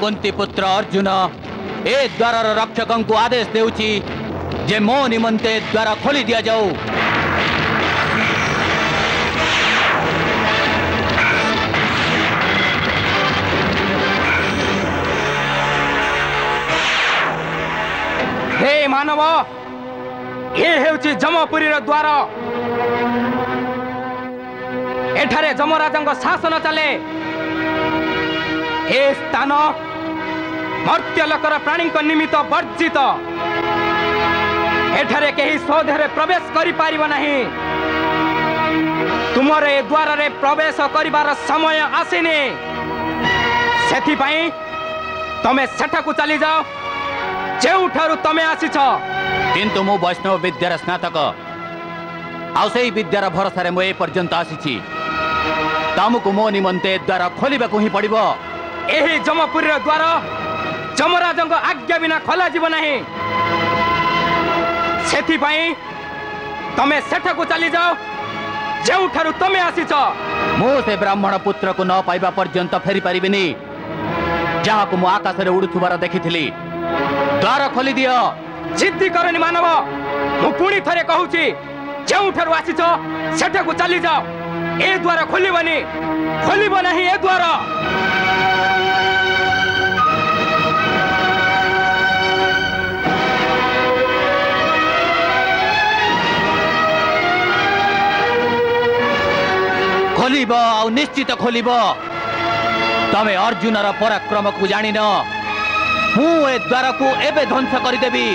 कुंती पुत्र अर्जुन ए द्वार रक्षकों को आदेश देउची जे मो निमंते द्वार खोली दिया जाऊ। हे मानव ये हेउची जमपुरी द्वार। एठारे जमराजंग शासन चले। ए स्थान मर्त्यलोकर प्राणी निमित्त वर्जित। एठारे कहीं सौधे प्रवेश करि पारिबो नहीं। तुमर ए द्वार रे प्रवेश करिबार समय आसीनी। सेथि पई तमे सेठाकु चली जाओ जेउठारु तमे आसीछ। किंतु मु वैष्णव विद्यार स्नातक आउ सेही विद्यार भरोसा मु ए पर्यंत आसीछि। तमको मो निमंते द्वार खोलिबाकु ही पड़िबो। एही जमपुरी द्वार जमराजंग आज्ञा बिना खोला जीव नहीं। सेथि पई तमे सेठाकु चली जाओ जेउठारु तमे आसीछ। मु से ब्राह्मण पुत्र को न पाइबा पर्यंत फेरी पारिबिनी जहाँ को मु आकाश रे उड़ुथुबार देखिथिली। द्वार खोली दियो। जिद्दी करनी मानव मु पुणी थरे कहूची जेउठारु आसीछ सेठाकु चली जाओ। ए द्वार खोलिबनी खोलिबो नहीं ए द्वार। खोलिबो आ निश्चित खोलिबो। तमे अर्जुन र पराक्रम को जानिन। मु ए द्वार को एबे ध्वंस करिदेबी।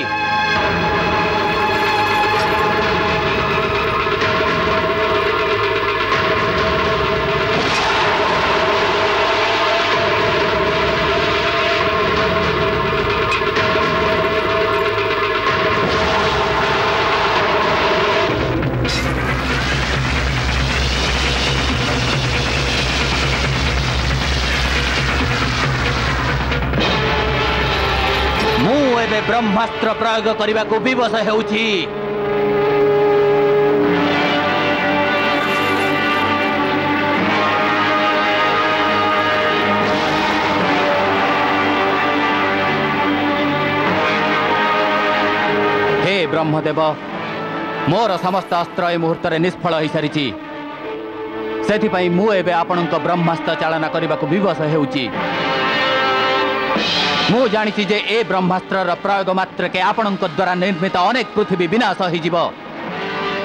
ब्रह्मास्त्र प्रयोग करने को विवश हेउछि। हे ब्रह्मदेव मोर समस्त अस्त्र ए मुहूर्त निष्फल हो सारी। से मु एबे आपणक ब्रह्मास्त्र चालना करने को विवश हेउछि। मु जानी जे ए ब्रह्मास्त्र प्रयोग मात्र के आपणक द्वारा निर्मित अनेक पृथ्वी विनाश हो।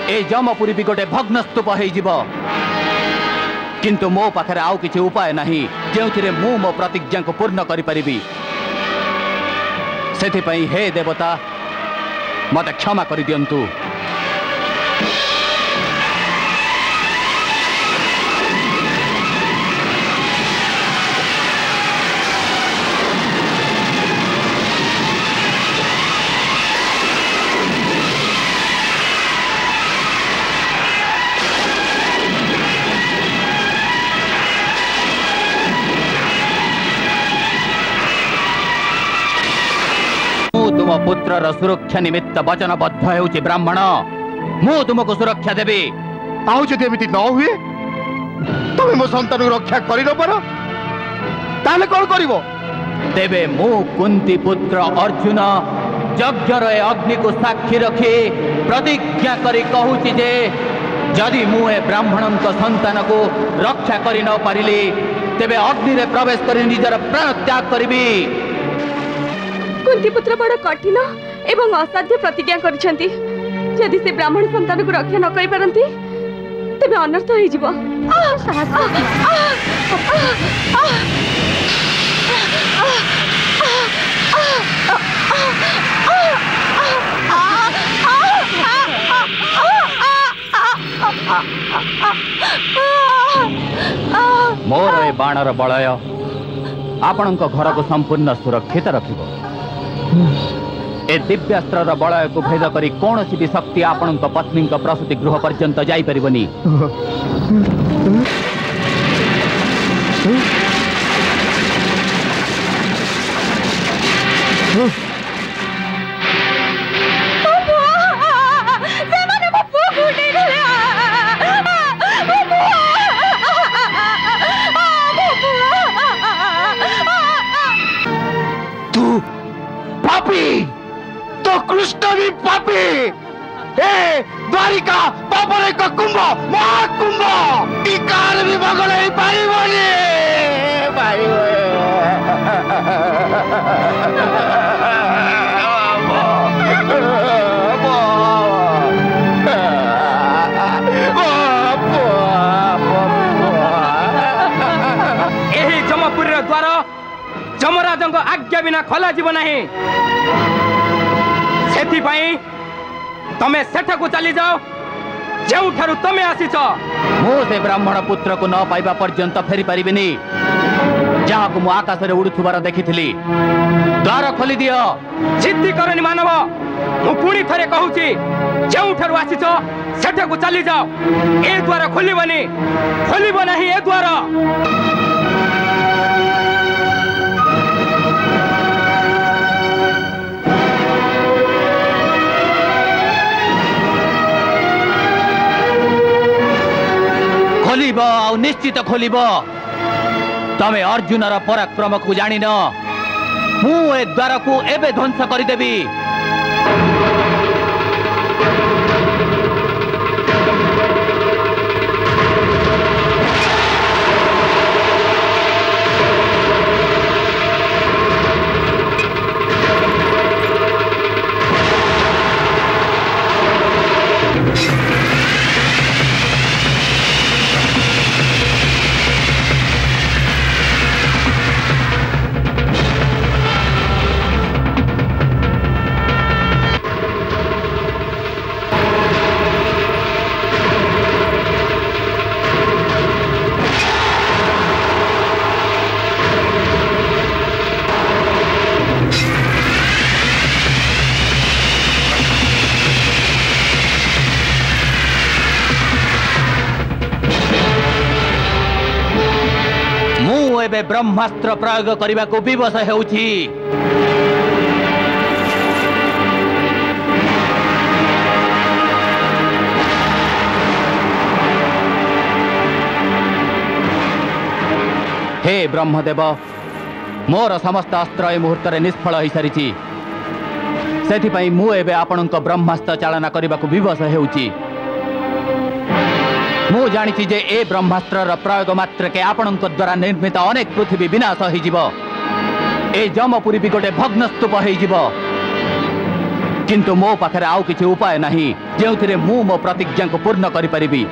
ए जमपुरी भी गोटे भग्नस्तूप हो। किंतु मो पाखरे आउ किछि उपाय नहीं जो मु मो प्रतिज्ञा को पूर्ण करि परिबी। सेथिपई हे देवता मते क्षमा करि दियंतु। तुम पुत्र सुरक्षा निमित्त वचनबद्ध हेउछि ब्राह्मण। मु तुमको सुरक्षा देबी। आउ जदि एमिति न हुए तमे मो संतान रक्षा करि न पारो ताले कोन करिवो? तेबे मु कुंती पुत्र अर्जुन यज्ञर अग्नि को साक्षी रखी प्रतिज्ञा करी कहूछि जे जदि मु ए ब्राह्मणन को संतान को रक्षा करि न पारिली तेबे अग्नि रे प्रवेश करी निजर प्राण त्याग करिबी। कुंती पुत्र बड़ कठिन एवं असाध्य प्रतिज्ञा करिसेंती। यदि से ब्राह्मण संतान को रक्षा न करि परंती तेबे अनर्थ होई जिवो। मोर ए बाणर बलय आपणक घर को संपूर्ण सुरक्षित रखिबो। ए दिव्यास्त्र बलय को भेद करी कौन सी भी शक्ति आपणक पत्नी प्रसूति गृह पर्यंत जाई परिबनी। ए द्वारिका पापर एक कुंभ महाकुंभ टीकार भी बगल ही पारिबनी भाई यही जमपुर द्वार जमराज आज्ञा बिना खोल नहीं से तमे सेठा को चली जाओ जो तमे आसीच से ब्राह्मण पुत्र को न पाइबा पर्यंत फेरी पारिबिनी जहाँ को आकाश में उड़ुथुबार देखी द्वार खोली दियो जिद्दी करनी मानव मु पुणी थरे कहूची जो आसीच सेठा को चली जाओ ए द्वार खोलिबनी खोलिब नहीं ए द्वार खोलिब आ निश्चित खोलिब तमे अर्जुन पराक्रम को जानी न मु ए द्वार को एबे ध्वंस करदेवी ब्रह्मास्त्र प्रयोग करने को विवश होउछि हे ब्रह्मदेव मोर समस्त अस्त्र ए मुहूर्त निष्फल हो सारी से मु एबे आपणक ब्रह्मास्त्र चालना करने को विवश होउछि मु जानी जे ए ब्रह्मास्त्र प्रयोग मात्र के आपणक द्वारा निर्मित अनेक पृथ्वी विनाश हो ए जमपुरी भी गोटे भग्नस्तूप हो किंतु मो पाखरे आउ किछि उपाय नहीं जो मु मो प्रतिज्ञा को पूर्ण करि परिबी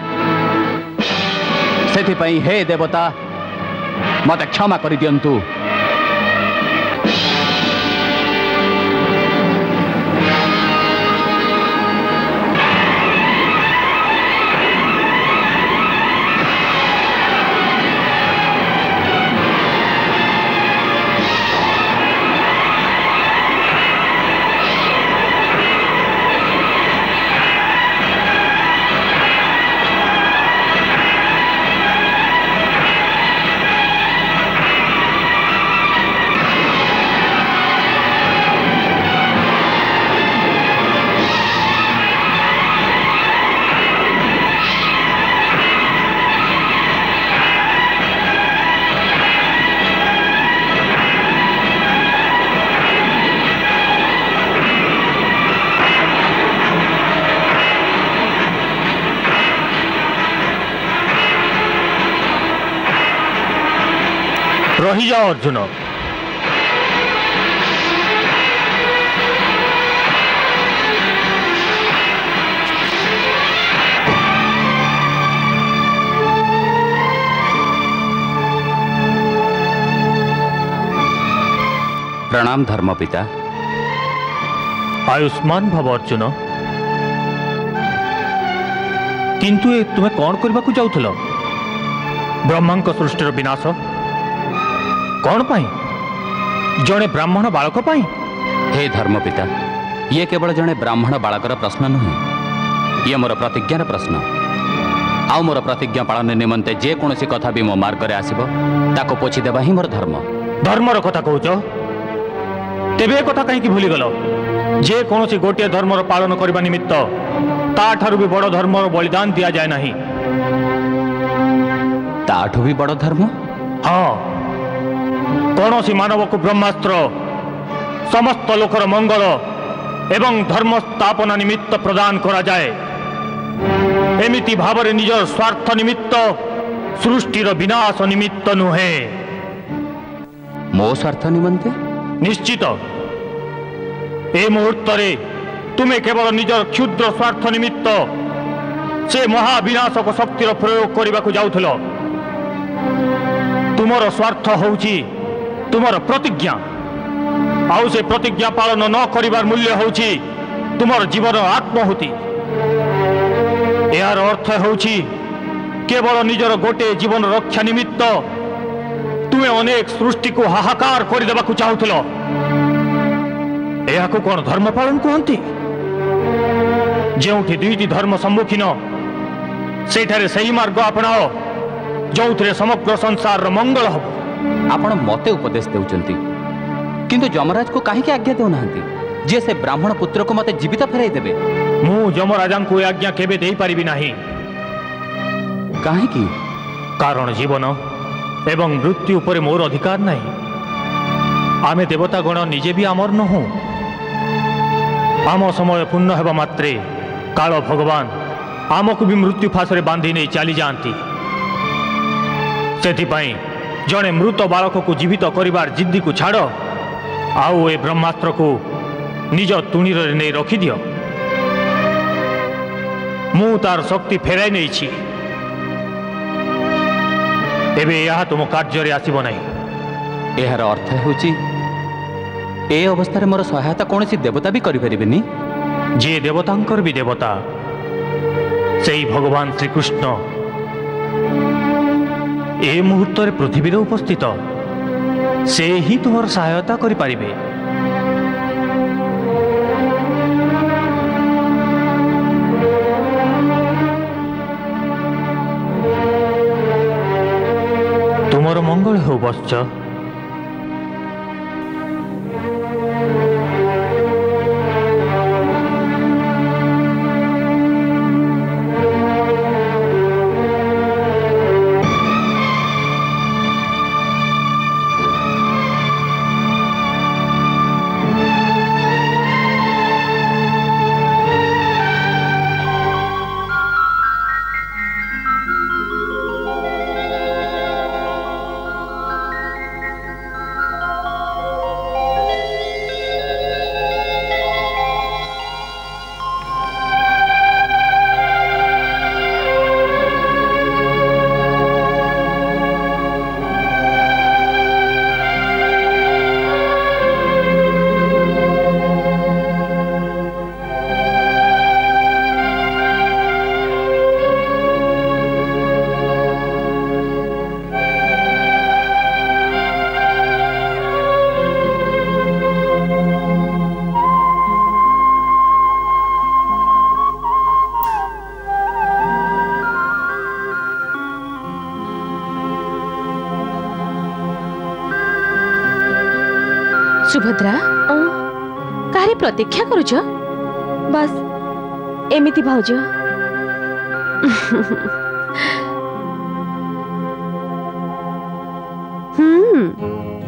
सेथिपई हे देवता मते क्षमा करि दियंतु रही जाओ अर्जुन प्रणाम धर्म पिता आयुष्मान भव अर्जुन किंतु ए तुम्हें कौन करने को जाउथल ब्रह्मांक सृष्टिर विनाश कौन पाई जड़े ब्राह्मण बालक पाई हे धर्म पिता ये केवल जड़े ब्राह्मण बालकर प्रश्न नुहे ये मोर प्रतिज्ञार प्रश्न आउ मोर प्रतिज्ञा पालन निमंते जे कौन कथा भी मो मार्ग में आसब ताको पोछि देबा ही मोर धर्म धर्मर कथा कहूच तेबे कथा कहीं भूलीगल जे कौन गोटे धर्मर पालन करने निमित्त ताठू भी बड़ धर्मर बलिदान दि जाए नहीं ताठू भी बड़ धर्म हाँ कौन सी मानव को ब्रह्मास्त्र समस्त लोकर मंगल एवं धर्म स्थापना निमित्त प्रदान करा जाए। एमिति भावरे निजर स्वार्थ निमित्त सृष्टिर विनाश निमित्त नुहे। मो स्वार्थ निमंते निश्चित ए मुहूर्त तुम्हें केवल निजर क्षुद्र स्वार्थ निमित्त से महाविनाशक शक्तिर प्रयोग करने को जाउथल। तुमर स्वार्थ होउची तुमर प्रतिज्ञा, आउ से प्रतिज्ञा पालन न करिवार मूल्य होउची तुमर जीवन आत्महुति। यार अर्थ होउची केवल निजर गोटे जीवन रक्षा निमित्त तुमे अनेक सृष्टि को हाहाकार करदेवा को चाहूल। यह कौन धर्म पालन कहती? जो दुईटी धर्म सम्मुखीन सेठारे सही मार्ग अपनाओ जो समग्र संसार मंगल हम। आपण मते उपदेश देउचंती किंतु जमराज को कहीं आज्ञा देना जे से ब्राह्मण पुत्र को मते जीवित फेराई देबे। मु जमराजा को आज्ञा केबे देई पारिबी नाही। काहे की? कारण जीवन एवं मृत्यु उपरे मोर अधिकार नहीं। आमे देवता गण निजे भी आमर नहु। आम समय पूर्ण हेबा मात्रे काल भगवान आमको भी मृत्यु फासरे बांधी नहीं चली जाती। सेथिपाई जड़े मृत बालक को जीवित करिवार जिद्दी को छाड़ आउ ए ब्रह्मास्त्र को निज तुणी नहीं रखी दियो। मु तार शक्ति फेराई नहीं छी। एबे यह तुम कार्य रे आसीबो नहीं। एहार अर्थ होची ए अवस्था रे मोर सहायता कौन सी देवता भी करि परिबेनी। जे देवतांकर भी देवता सेई भगवान श्री कृष्ण ए मुहूर्त रे पृथ्वी रे उपस्थित से ही तुमर सहायता करि पारिबे। तुमर मंगल हो बच्च। सुभद्रा काहे प्रतीक्षा करुछ? बस एमिति भाउज।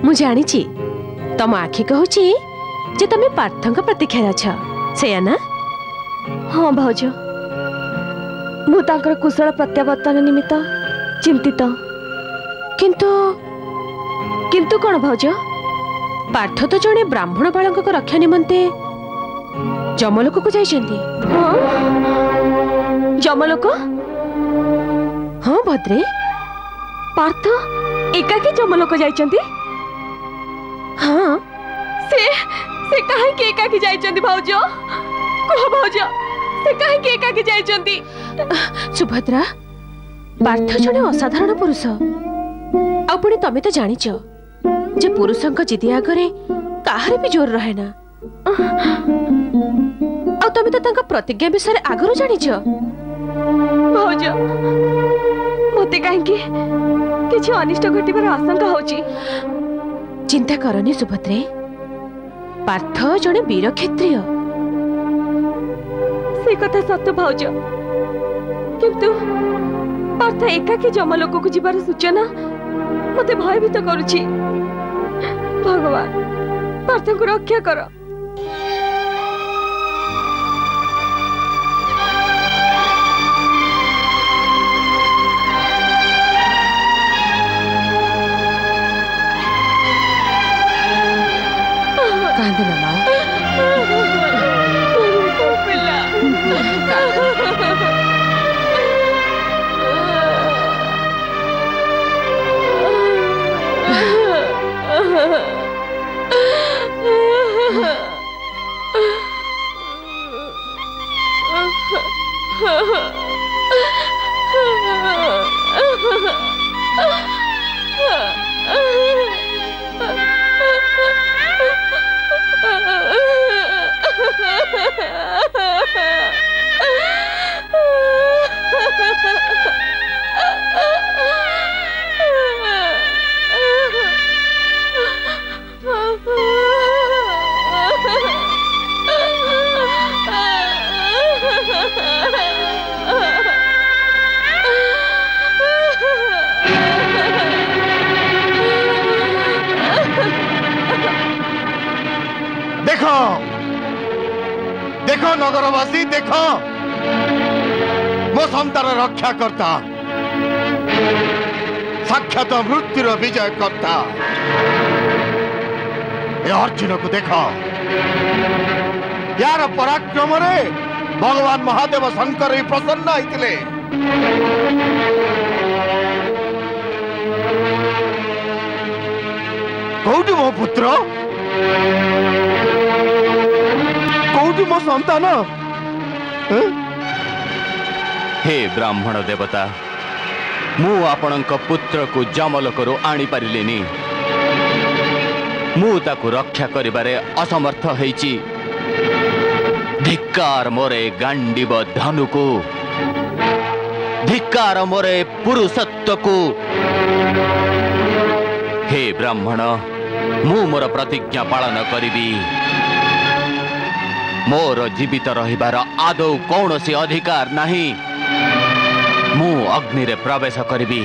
मु जानिछि तम आखि कहूछि जे तमे पार्थंक प्रतीक्षा अछ सेया ना? हाँ भाउज, मु तांकर कुशल प्रत्यावर्तन निमित्त चिंतित। किंतु किंतु कौन भाउज? पार्थ तो जड़े ब्राह्मण बालक को रक्षा निमंते जमलोक को जाइछंती। हाँ? जमलोक? हाँ भद्रे, पार्थ एकाकी जमलोक जाइछंती? हाँ। से काहे के एकाकी जाइछंती भाउज? कह भाउज, से काहे के एकाकी जाइछंती? सुभद्रा, पार्थ जड़े असाधारण पुरुष। आ पुणी तमे तो जानिछ जे पुरुषंक जिदी आगरे काहारे भी जोर रहे ना। आ तमे तो तांका प्रतिज्ञा विषय आगरो जानिछ। भाउज, मते काहेकि किछि अनिष्ट घटिबार आशंका होची। चिंता करनी सुभद्रे, पार्थ जड़े वीर क्षत्रिय। से कथा सत्य भाउज, किंतु पार्थ एकाकी जमलोक को जिबार सूचना मते भयभीत करूची। भगवान पार्थ को रक्षा कर। देखो देखो नगरवासी देखो मो संतान रक्षा करता साक्षात मृत्युर विजय करता ए अर्जुन को देखो यार पराक्रम रे भगवान महादेव शंकर ही प्रसन्न होइतिले कौटी मो पुत्र कौटी मो संतान हे ब्राह्मण देवता मु आपणक पुत्र को जमलोकरू आनी पारिलेनी मु ताकू रक्षा करिबारे असमर्थ हेछि धिक्कार मोरे गांडीव धनु को धिक्कार मोरे पुरुषत्व को हे ब्राह्मण मु मोर प्रतिज्ञा पालन करिबी मोर जीवित रहिबार आदौ कौनसी अधिकार नहीं मु अग्नि रे प्रवेश करिबी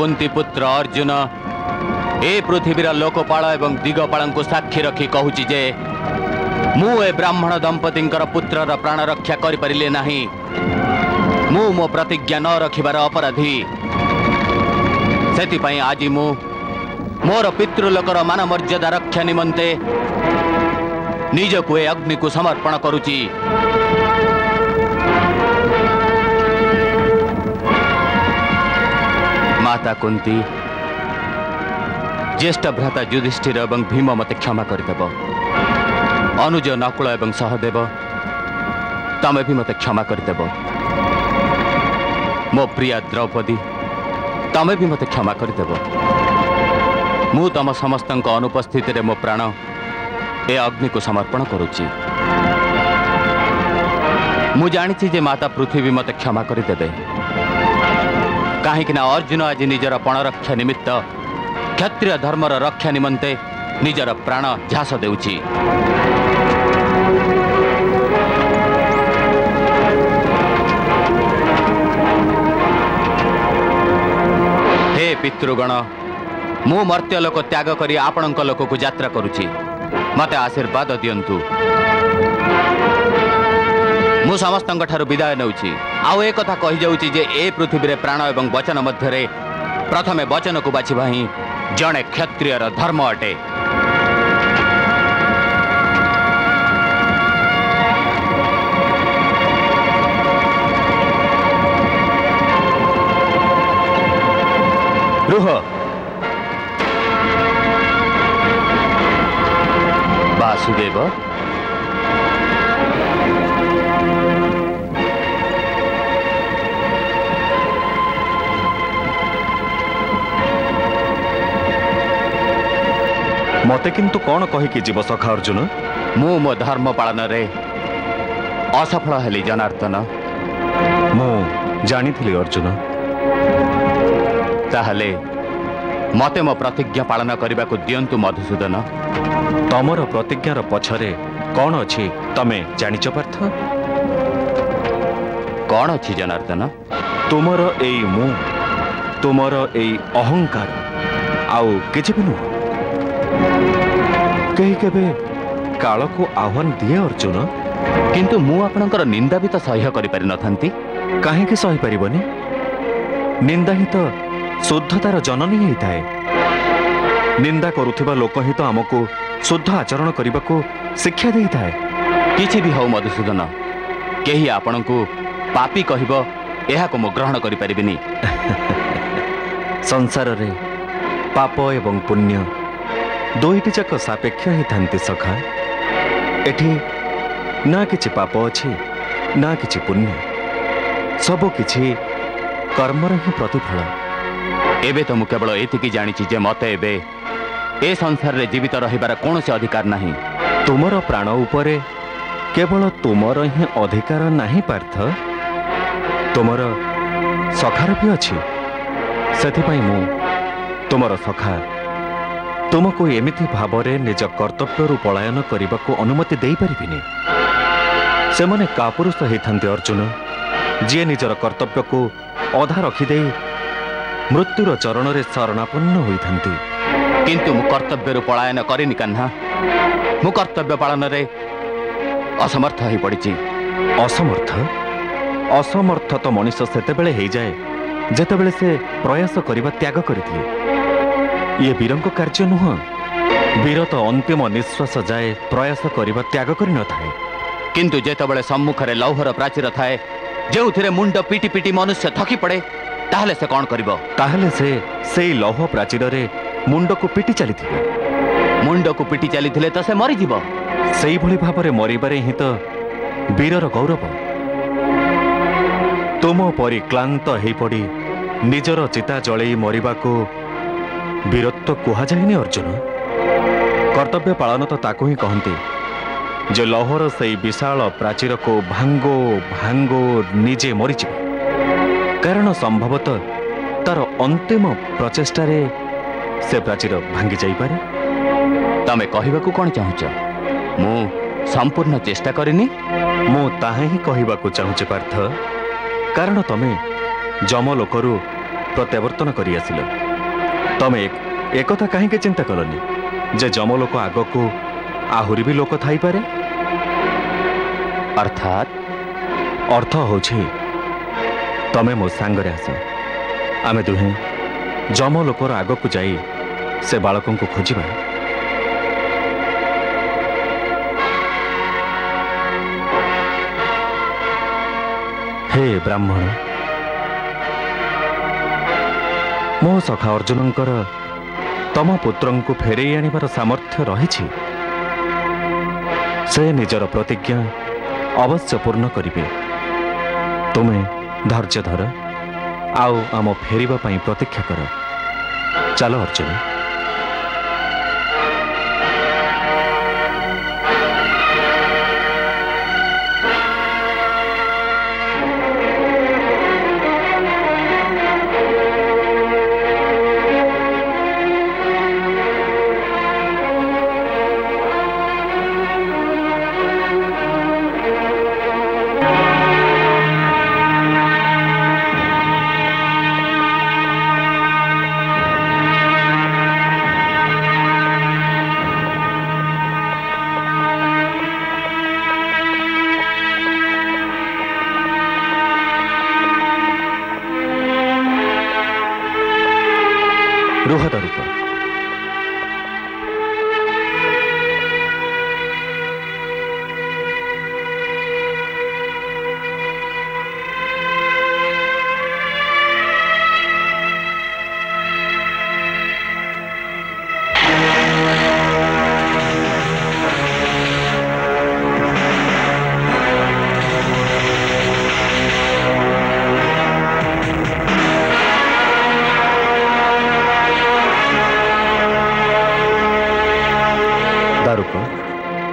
कुंती पुत्र अर्जुन ए पृथ्वीर लोकपाल एवं दिगपाल को साक्षी रखी कहूची जे मु ए ब्राह्मण दंपति पुत्रर प्राण रक्षा करिपारिले नाही मु मो प्रतिज्ञा न रखिबार अपराधी सेति आज मु मोर पितृलोकर मान मर्यादा रक्षा निमंते निजको ए अग्नि को समर्पण करुची माता कुंती ज्येष्ठ भ्राता युधिष्ठिर एवं भीम मते क्षमा करदेव अनुज नकुल एवं सहदेव तमे भी मते क्षमा करदेव मो प्रिया द्रौपदी तमे भी मते क्षमा करदेव मु तम समस्त अनुपस्थित रे मो प्राण ए अग्नि को समर्पण करुची मु जानी जे माता पृथ्वी मते क्षमा करदेवे कहीं अर्जुन आज निजर पण रक्षा निमित्त क्षत्रिय धर्मर रक्षा निमंते निजर प्राण झास देउची हे पितृगण मु मर्त्यलोक त्याग करी आपणक लोक को यात्रा करुची मते आशीर्वाद दियंतु मु समस्त विदाय नौची आउ एक कथा कही जाउची जे ए पृथ्वी रे प्राण एवं वचन मध्य प्रथमे वचन को बाछिबा ही जणे क्षत्रियर धर्म अटे रुह वासुदेव मते किंतु कौन कहीकि जीव सखा अर्जुन मु मो धर्म पालन रे असफल हेली जनार्दन मु जानी थिली अर्जुन ताहले मते मो प्रतिज्ञा पालन करबा को दियंतु मधुसूदन तमर प्रतिज्ञार पछरे कौन अछि तमे जानिच पार्थ कौन अछि जनार्दन तुमर एई मु तुमर एई अहंकार आउ किछि भी नुह। कहीं केबे काल को आह्वान दिए अर्जुन, किंतु मु आपणकर निंदा भी तो सह्य करि पारि नथांती। काहेकि सही पारिबनी? निंदा ही तो शुद्धतार जननी ही थाए। निंदा करुथिबा लोक ही तो आमको शुद्ध आचरण करने को शिक्षा दे थाए। किछि भी हौ मधुसूदन, केही आपणको पापी कहबो एहा को मु ग्रहण करि पारिबिनी। संसार रे पाप एवं पुण्य दुईटी जाक सापेक्ष ही थांती सखा। एठी ना किछि पाप अछि ना किछि पुण्य, सब किछि कर्मर ही प्रतिफल। एबे तो मु केवल एतिकी जानिछि जे मते एबे ए संसार रे जीवित रहिबार कोनोसी अधिकार नाही। तुमर प्राण उपरे केवल तुमर ही अधिकार नाही पार्थ, तुमर सखार भी अछि। सेथिपाई मु तुमर सखा तुमको एमिति भावरे निज कर्तव्य पलायन करने को अनुमति दे पारिबिनी। सेमने कापुरुष होइथांती अर्जुन, जी निजर कर्तव्य को अधा रखिदे मृत्युर चरण रे शरणापन्न होइथांती। किंतु मु कर्तव्य पलायन करिनी कान्हा। मु कर्तव्य पालन रे असमर्थ हो पड़ी। असमर्थ असमर्थ तो मनुष्य सेतेबेले हो जाए जेतेबेले से प्रयास करने त्याग करथिले। ये वीरंक कार्य नुह। वीर तो अंतिम निश्वास जाए प्रयास करने त्याग कर न थाए। किंतु जेतेबेले सम्मुखरे लौहर प्राचीर थाए जो मुंड पिटी पिटी मनुष्य थकी पड़े, ताहले से कौन करिबो? ताहले से लौह प्राचीर रे मुंड को पिटी चली। मुंड को पिटी चली तो से मरी जीवो। सेई भली भाबरे मरिबारे ही तो वीरर गौरव। तुम परि क्लांत हो पड़ी निजर चिता जलई मरिबा को वीरत्व कहा जाएनि अर्जुन। कर्तव्य पालन तो ताकू ही कहती जे लौहर से विशाल प्राचीर को भांगो भांगो निजे मरीज। कारण संभवतः तार अंतिम प्रचेष्टा रे से प्राचीर भांगी जाई पारे। तमे कहबाकू कौन चाहुच? मु संपूर्ण चेष्टा करिनी। मु ताहा ही कहबाकू चाहुचे पार्थ, कारण तमे जमलोकरू प्रत्यावर्तन करी आसिल। तमे एक कहीं चिंता कलनी जे जमलोक आग को आहुरी भी लोक थाई पारे। अर्थात अर्थ होछि तमे मो सांगरे आस। आमे दुहे जमलोकर आग को जाई से बालकों को खोजिबा। हे ब्राह्मण, मो सखा अर्जुनंकर तम पुत्रं को फेरई आनिबार सामर्थ्य रहिछि। से निजर प्रतिज्ञा अवश्य पूर्ण करिवे। तुमे धैर्य धर आउ आम फेरिबा पई प्रतीक्षा कर। चलो अर्जुन। रुह दारूप।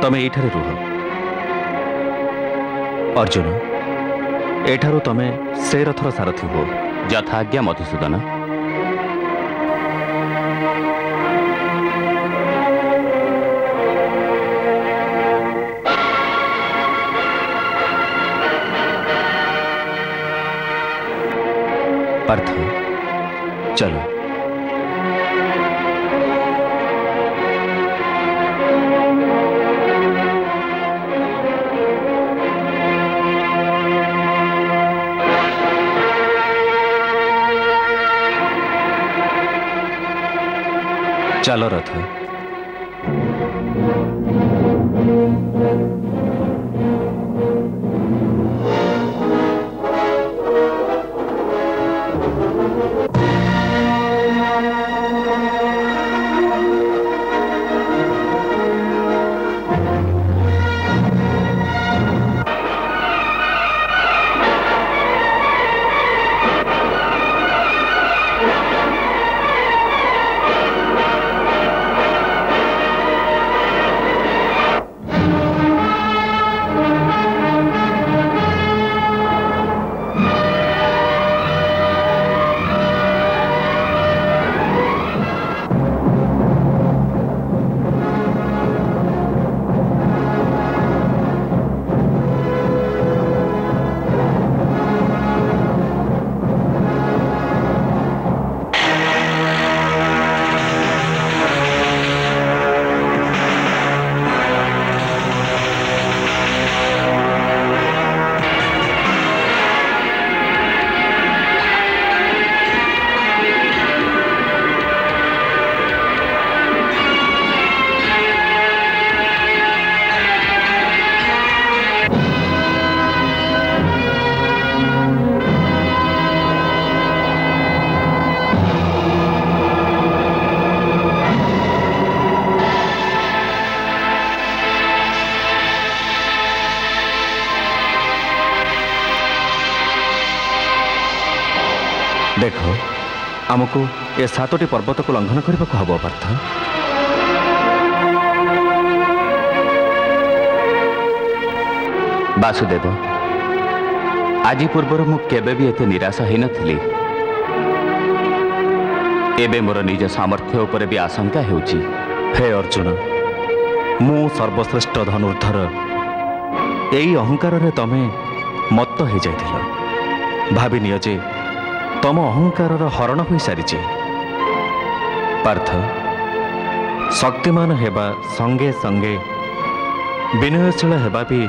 तमे एठारे रुह। अर्जुन, एठारू तमे से रथर सारथी हो। यथाज्ञा मधुसूदन। पार्थ, चलो। चलो रथ। देख आमको ये 7टी पर्वत को लंघन करने को हम पार्थ। वासुदेव आज पूर्वर मु केबे भी एते निराश होई नथिली। एबे मोर निज सामर्थ्य उपर भी आशंका हेउची। हे अर्जुन मु सर्वश्रेष्ठ धनुर्धर यही अहंकार रे तमे मत्त हो जाइथिल। भाबी नियो जे तम अहंकार हरण हो सारी। पार्थ शक्तिमान हेबा संगे संगे विनयशील हेबा भी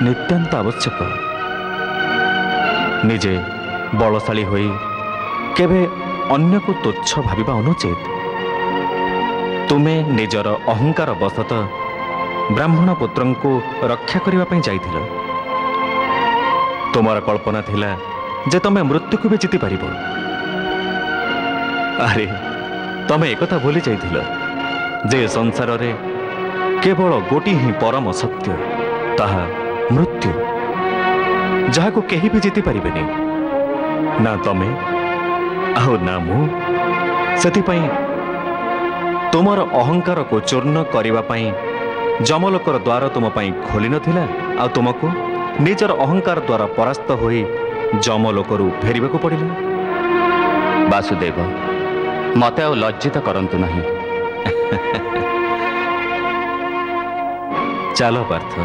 नित्यंत आवश्यक। निजे बलशाली होई केबे अन्य को तुच्छ भाविबा अनुचित। तुमे निजर अहंकार बसत ब्राह्मण पुत्रं को रक्षा करने ପାଇଁ ଯାଇଥିଲ। तुमार कल्पना थिला जे तमे मृत्यु को भी जीति पारिबो। अरे तमे एकथा भूली जाइथिल जे संसार रे केवल गोटी ही परम सत्य ताहा मृत्यु, जहा को केही भी जीति पारिबेनी। ना तमे आउ ना मु। सेति पई तुमार अहंकार को चूर्ण करिबा पई जमलोकर द्वार तुम पई खोली नथिला। आ तुमको निजर अहंकार द्वारा परास्त होई जमलोकरू फेरिबाकू पड़िला। वासुदेव मते आ लज्जित करंतु नहीं। चलो पार्थ।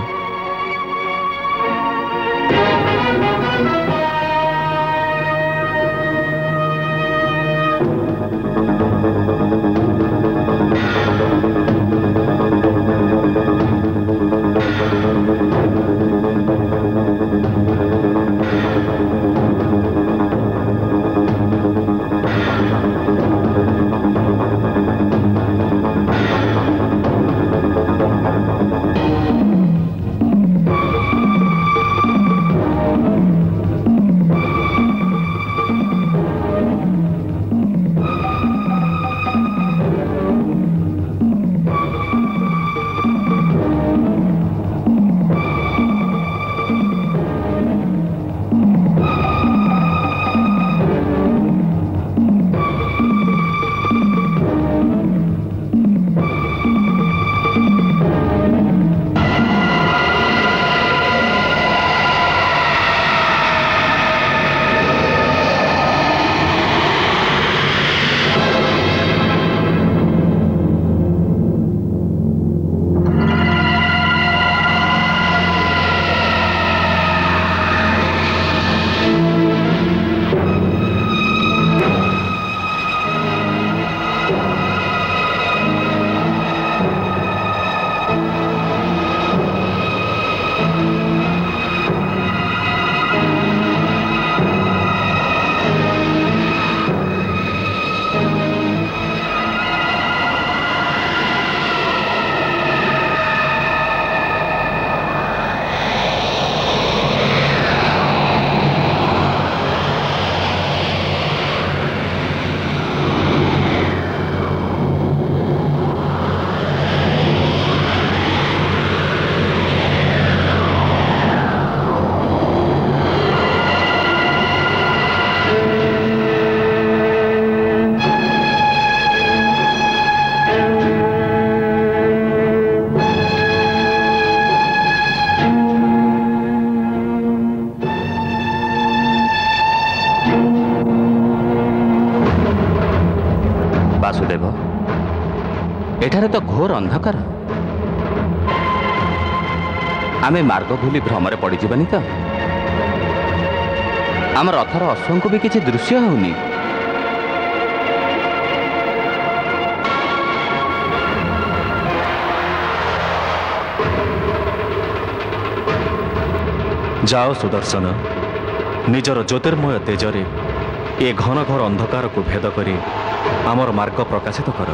ବାସୁଦେବ, ଏଠାରେ ତ ଘୋର ଅନ୍ଧକାର। ଆମେ ମାର୍ଗ ଭୁଲି ଭ୍ରମରେ ପଡ଼ିଯିବାନି ତ? ଆମ ରଥର ଅଶ୍ୱଙ୍କୁ ବି କିଛି ଦୃଶ୍ୟ ହେଉନି। ଯାଅ ସୁଦର୍ଶନ, ନିଜର ଜ୍ୟୋତିର୍ମୟ ତେଜରେ ଏ ଘନ ଘୋର ଅନ୍ଧକାରକୁ ଭେଦ କରି ଆମର ମାର୍ଗ ପ୍ରକାଶିତ କର।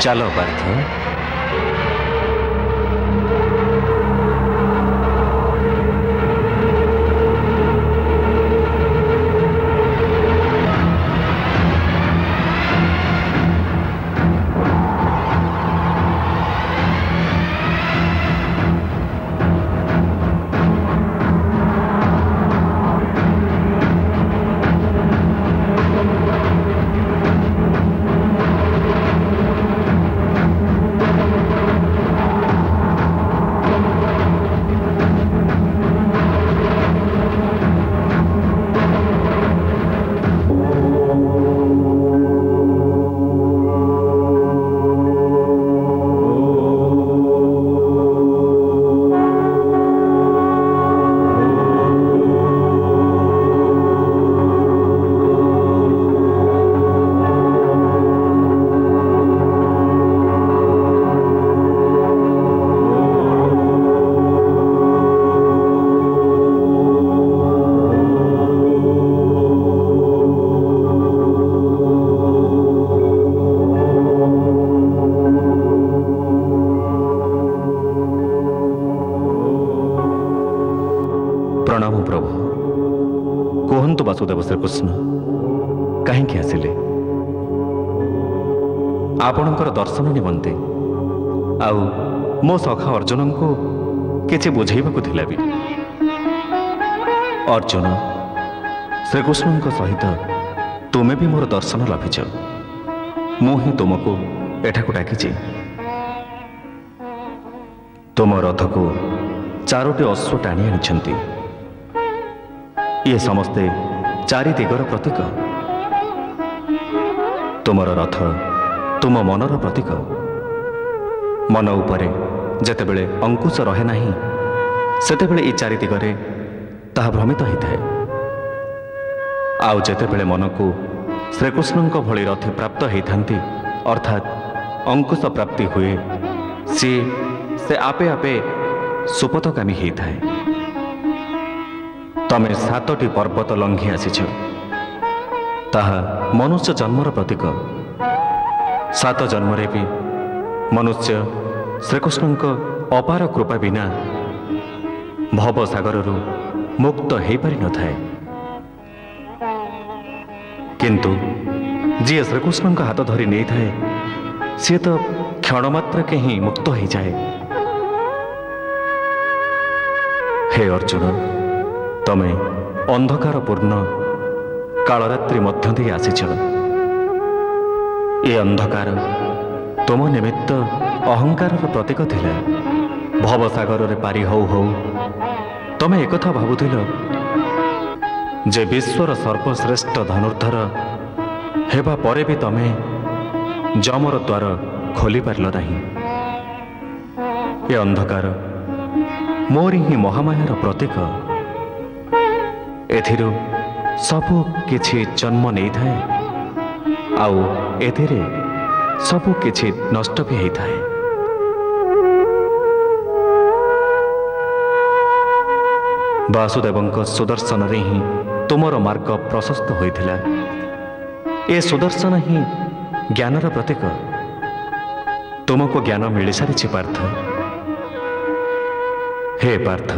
ଚାଲ ପାର୍ଥ। प्रणाम प्रभु। कहतु वासुदेव श्रीकृष्ण कहीं आसिले? आपणकर दर्शन निमंते आउ मो सखा अर्जुन को किसी बुझेबा थिला भी। अर्जुन, श्रीकृष्ण सहित तुमे भी मोर दर्शन लभिच। मु ही तुमको एठाकु डाकिछि। तुम रथ को चारोटी अश्व टाणी आनिछंती। ये समस्ते चारि दिगर प्रतीक। तुमर रथ तुम मनर प्रतीक। मन उपरे जेतेबेले अंकुश रहे नाही सेतेबेले ई चारि दिगरे ताहा भ्रमित होइଥାଏ। आउ जेतेबेले मन को श्रीकृष्ण भली रथी प्राप्त होइथांती अर्थात अंकुश प्राप्ति हुए से आपे आपे सुपथगामी होइଥାଏ। तमे 7टी पर्वत लंघी आसीछ। ताहा मनुष्य जन्मर प्रतीक। 7 जन्मरे भी मनुष्य श्रीकृष्ण अपार कृपा बिना भव सागररू मुक्त हो पारि न थाए। किंतु जी श्रीकृष्ण हाथ धरी नहीं थाए सी तो क्षणमात्र के ही मुक्त हो जाए। हे अर्जुन, तमे अंधकारपूर्ण कालरात्रि मध्य दे आसीछ। ए अंधकार तुम निमित्त अहंकार प्रतीक थिला। भवसागर रे पारी हौ हौ तमे एकथा भाबुथिल जे विश्वर सर्वश्रेष्ठ धनुर्धर हेबा परे भी तमे जमर द्वार खोली पारल नहीं। ए अंधकार मोरी ही महामायार प्रतीक। एथिरु सबु किछि जन्म नहीं थाए आउ एथिरे सबु किछि नष्ट भी होता है। वासुदेवंक सुदर्शन रे ही तुमर मार्ग प्रशस्त होइथिला। ए सुदर्शन ही ज्ञानर प्रतीक। तुमको ज्ञान मिल सारी पार्थ। हे पार्थ,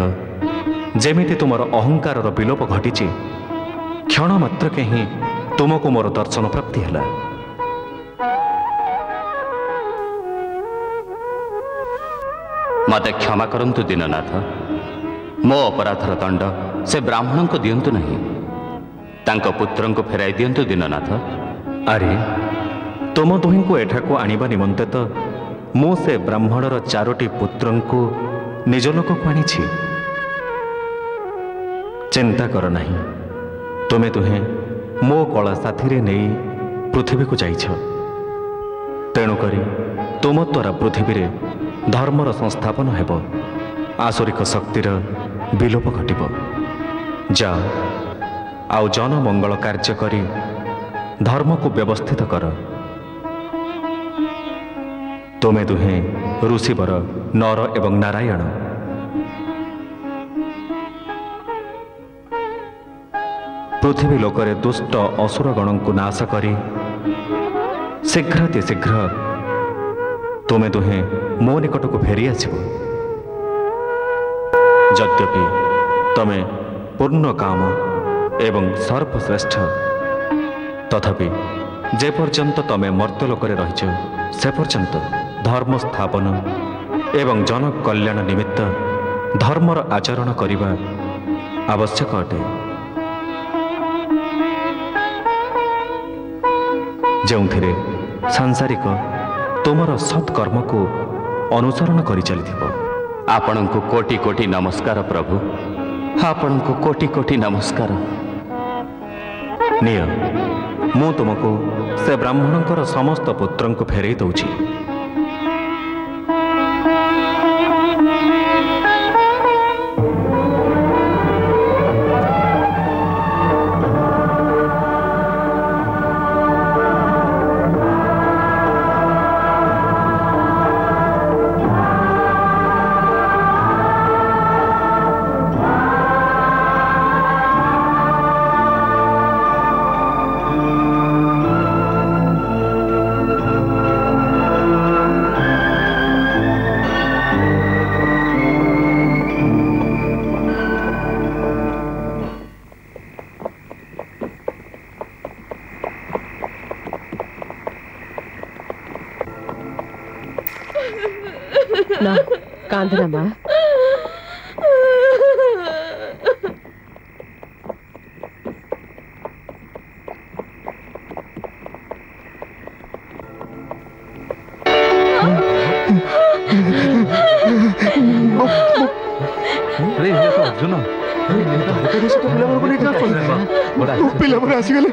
जेमिति तुमर अहंकार विलोप घटी क्षण मात्र के ही तुमको मोर दर्शन प्राप्ति है। मते क्षमा करंतु दीननाथ, मो अपराधर दंड से ब्राह्मण को दियंतु नहीं, तांको पुत्रन को फेराई दियंतु दीननाथ। अरे तुम दुही को एठाको आनिबा निमंते तो मु से ब्राह्मणर 4टी पुत्रन को निज लोक को आनी छी। चिंता कर नहीं, तुमे दुहे मो कला साथी नहीं पृथ्वी को जाइछ। तेणुक तुम द्वारा पृथ्वी रे धर्मर संस्थापन हेब, आसुरिक शक्तिर विलोप घटिब। जाओ आउ जन मंगल कार्य करी धर्म को व्यवस्थित कर। तुमे दुहे ऋषिवर नर एवं नारायण। पृथ्वी लोकरे दुष्ट असुरगण को नाश करी शीघ्र तुमे दुहे मो निकट को फेरी आसिब। यद्यपि तमे पूर्ण काम एवं सर्वश्रेष्ठ, तथापि जे पर्यंत तमे मर्त्यलोकरे रहिछ से पर्यंत धर्म स्थापन एवं जन कल्याण निमित्त धर्मर आचरण करिबा आवश्यक अटे। जोंथिरे सांसारिक तुमर सत्कर्म को अनुसरण करि चलिथिबो। आपण को कोटि कोटि नमस्कार प्रभु, आपण को कोटि कोटि नमस्कार। निय मु तुमको से ब्राह्मणकर समस्त पुत्रन को फेरई दउछि। ना कांदना माँ। अर्जुन पिला आसीगले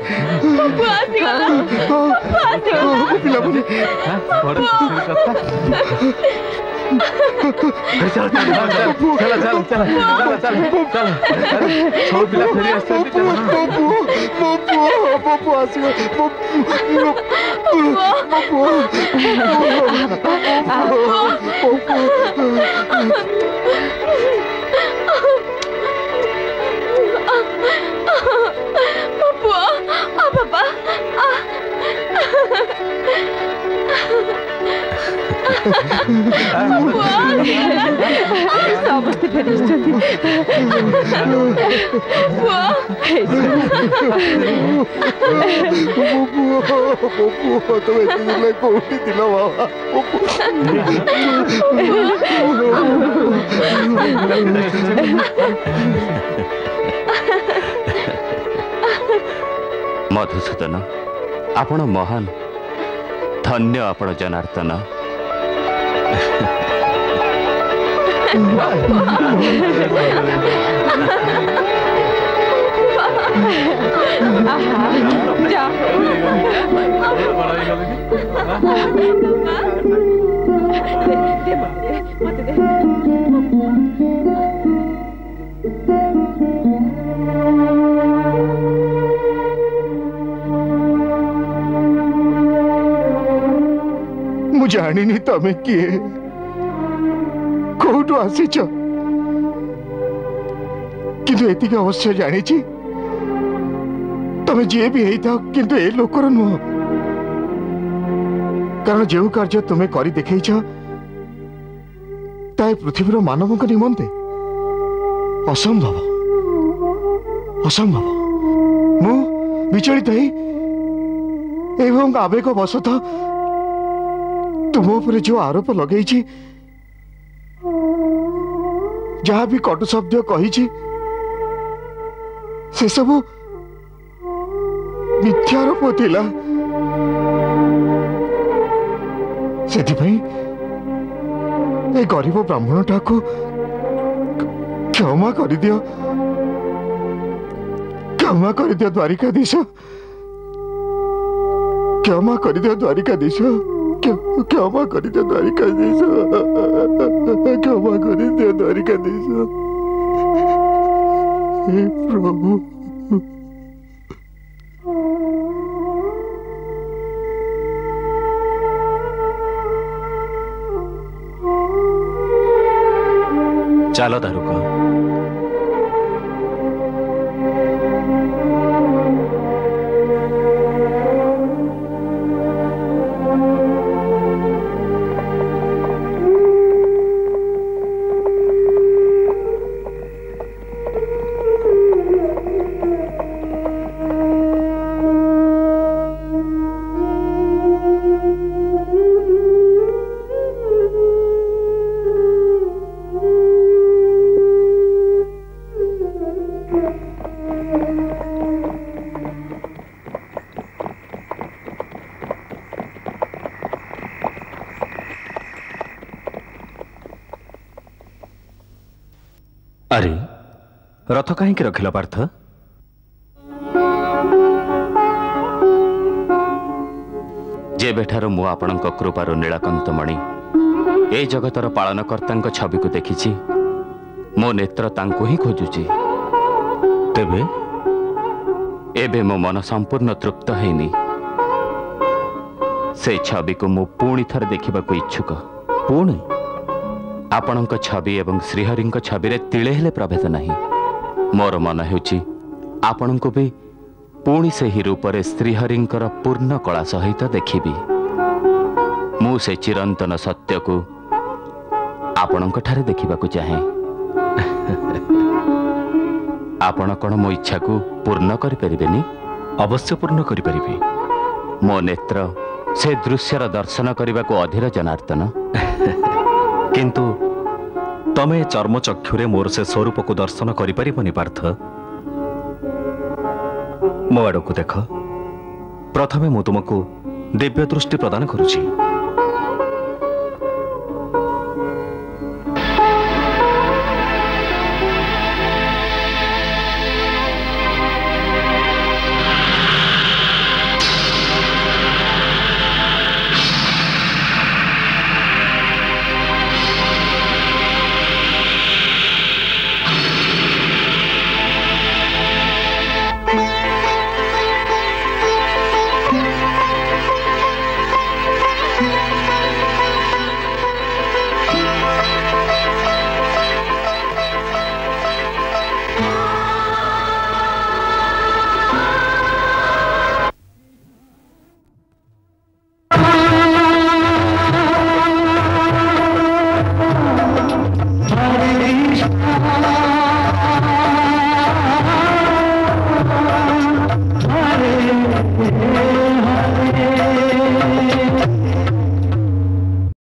समस्ते फेरिस्छन्ति मधुसूदन आपण महान धन्य आपण जनार्दन। मुझे जानी नहीं तमें किए कौटू आसीच किंतु एतिक अवश्य जानी तमें जी भी था किंतु ए लोकर नुह कारण जो कार्य तुम्हें करी देखई ताए पृथ्वीर मानव निमंते असंभव असंभव मु विचलित एवं आवेग वशतः तुम उपर जो आरोप लगे जहाँ भी कटु शब्द कही से सब मिथ्यारोप थिला से गरीब ब्राह्मण टाको क्षमा कर दियो द्वारिकाधीश क्षमा कर दियो द्वारिकाधीश क्षमा कर दियो द्वारिकाधीश क्षमा कर दियो द्वारिकाधीश हे प्रभु चलो दारुका अरे रथ कहीं रखिल पार्थ जेबेठार मु आपणक कृपार नीलकंठ मणि ए जगतर पालनकर्ता छवि को देखी मो नेत्र तांको ही खोजुची तेबे एबे मो मन संपूर्ण तृप्त हैनी से छवि को मु पुणी थर देखा इच्छुक पुणी आपणक छवि एवं श्रीहरि छवि तिले हेले प्रभेद नहीं मोर मन होची आपण को भी पुणी से ही रूपरे श्रीहरिंकर पूर्ण कला सहित देखिबी मु से चिरंतन सत्य को आपणक ठारे देखिबाकु चाहे आपण कौन मो इच्छा को पूर्ण करि परिबेनी अवश्य पूर्ण करि परिबी मो नेत्र से दृश्यर दर्शन करने को अधीर जनार्दन किंतु तमे चर्मचक्षुरे मोर से स्वरूप को दर्शन करिपारिबनी पार्थ मो आड़ को देख प्रथमे मु तुमको दिव्य दृष्टि प्रदान करुछि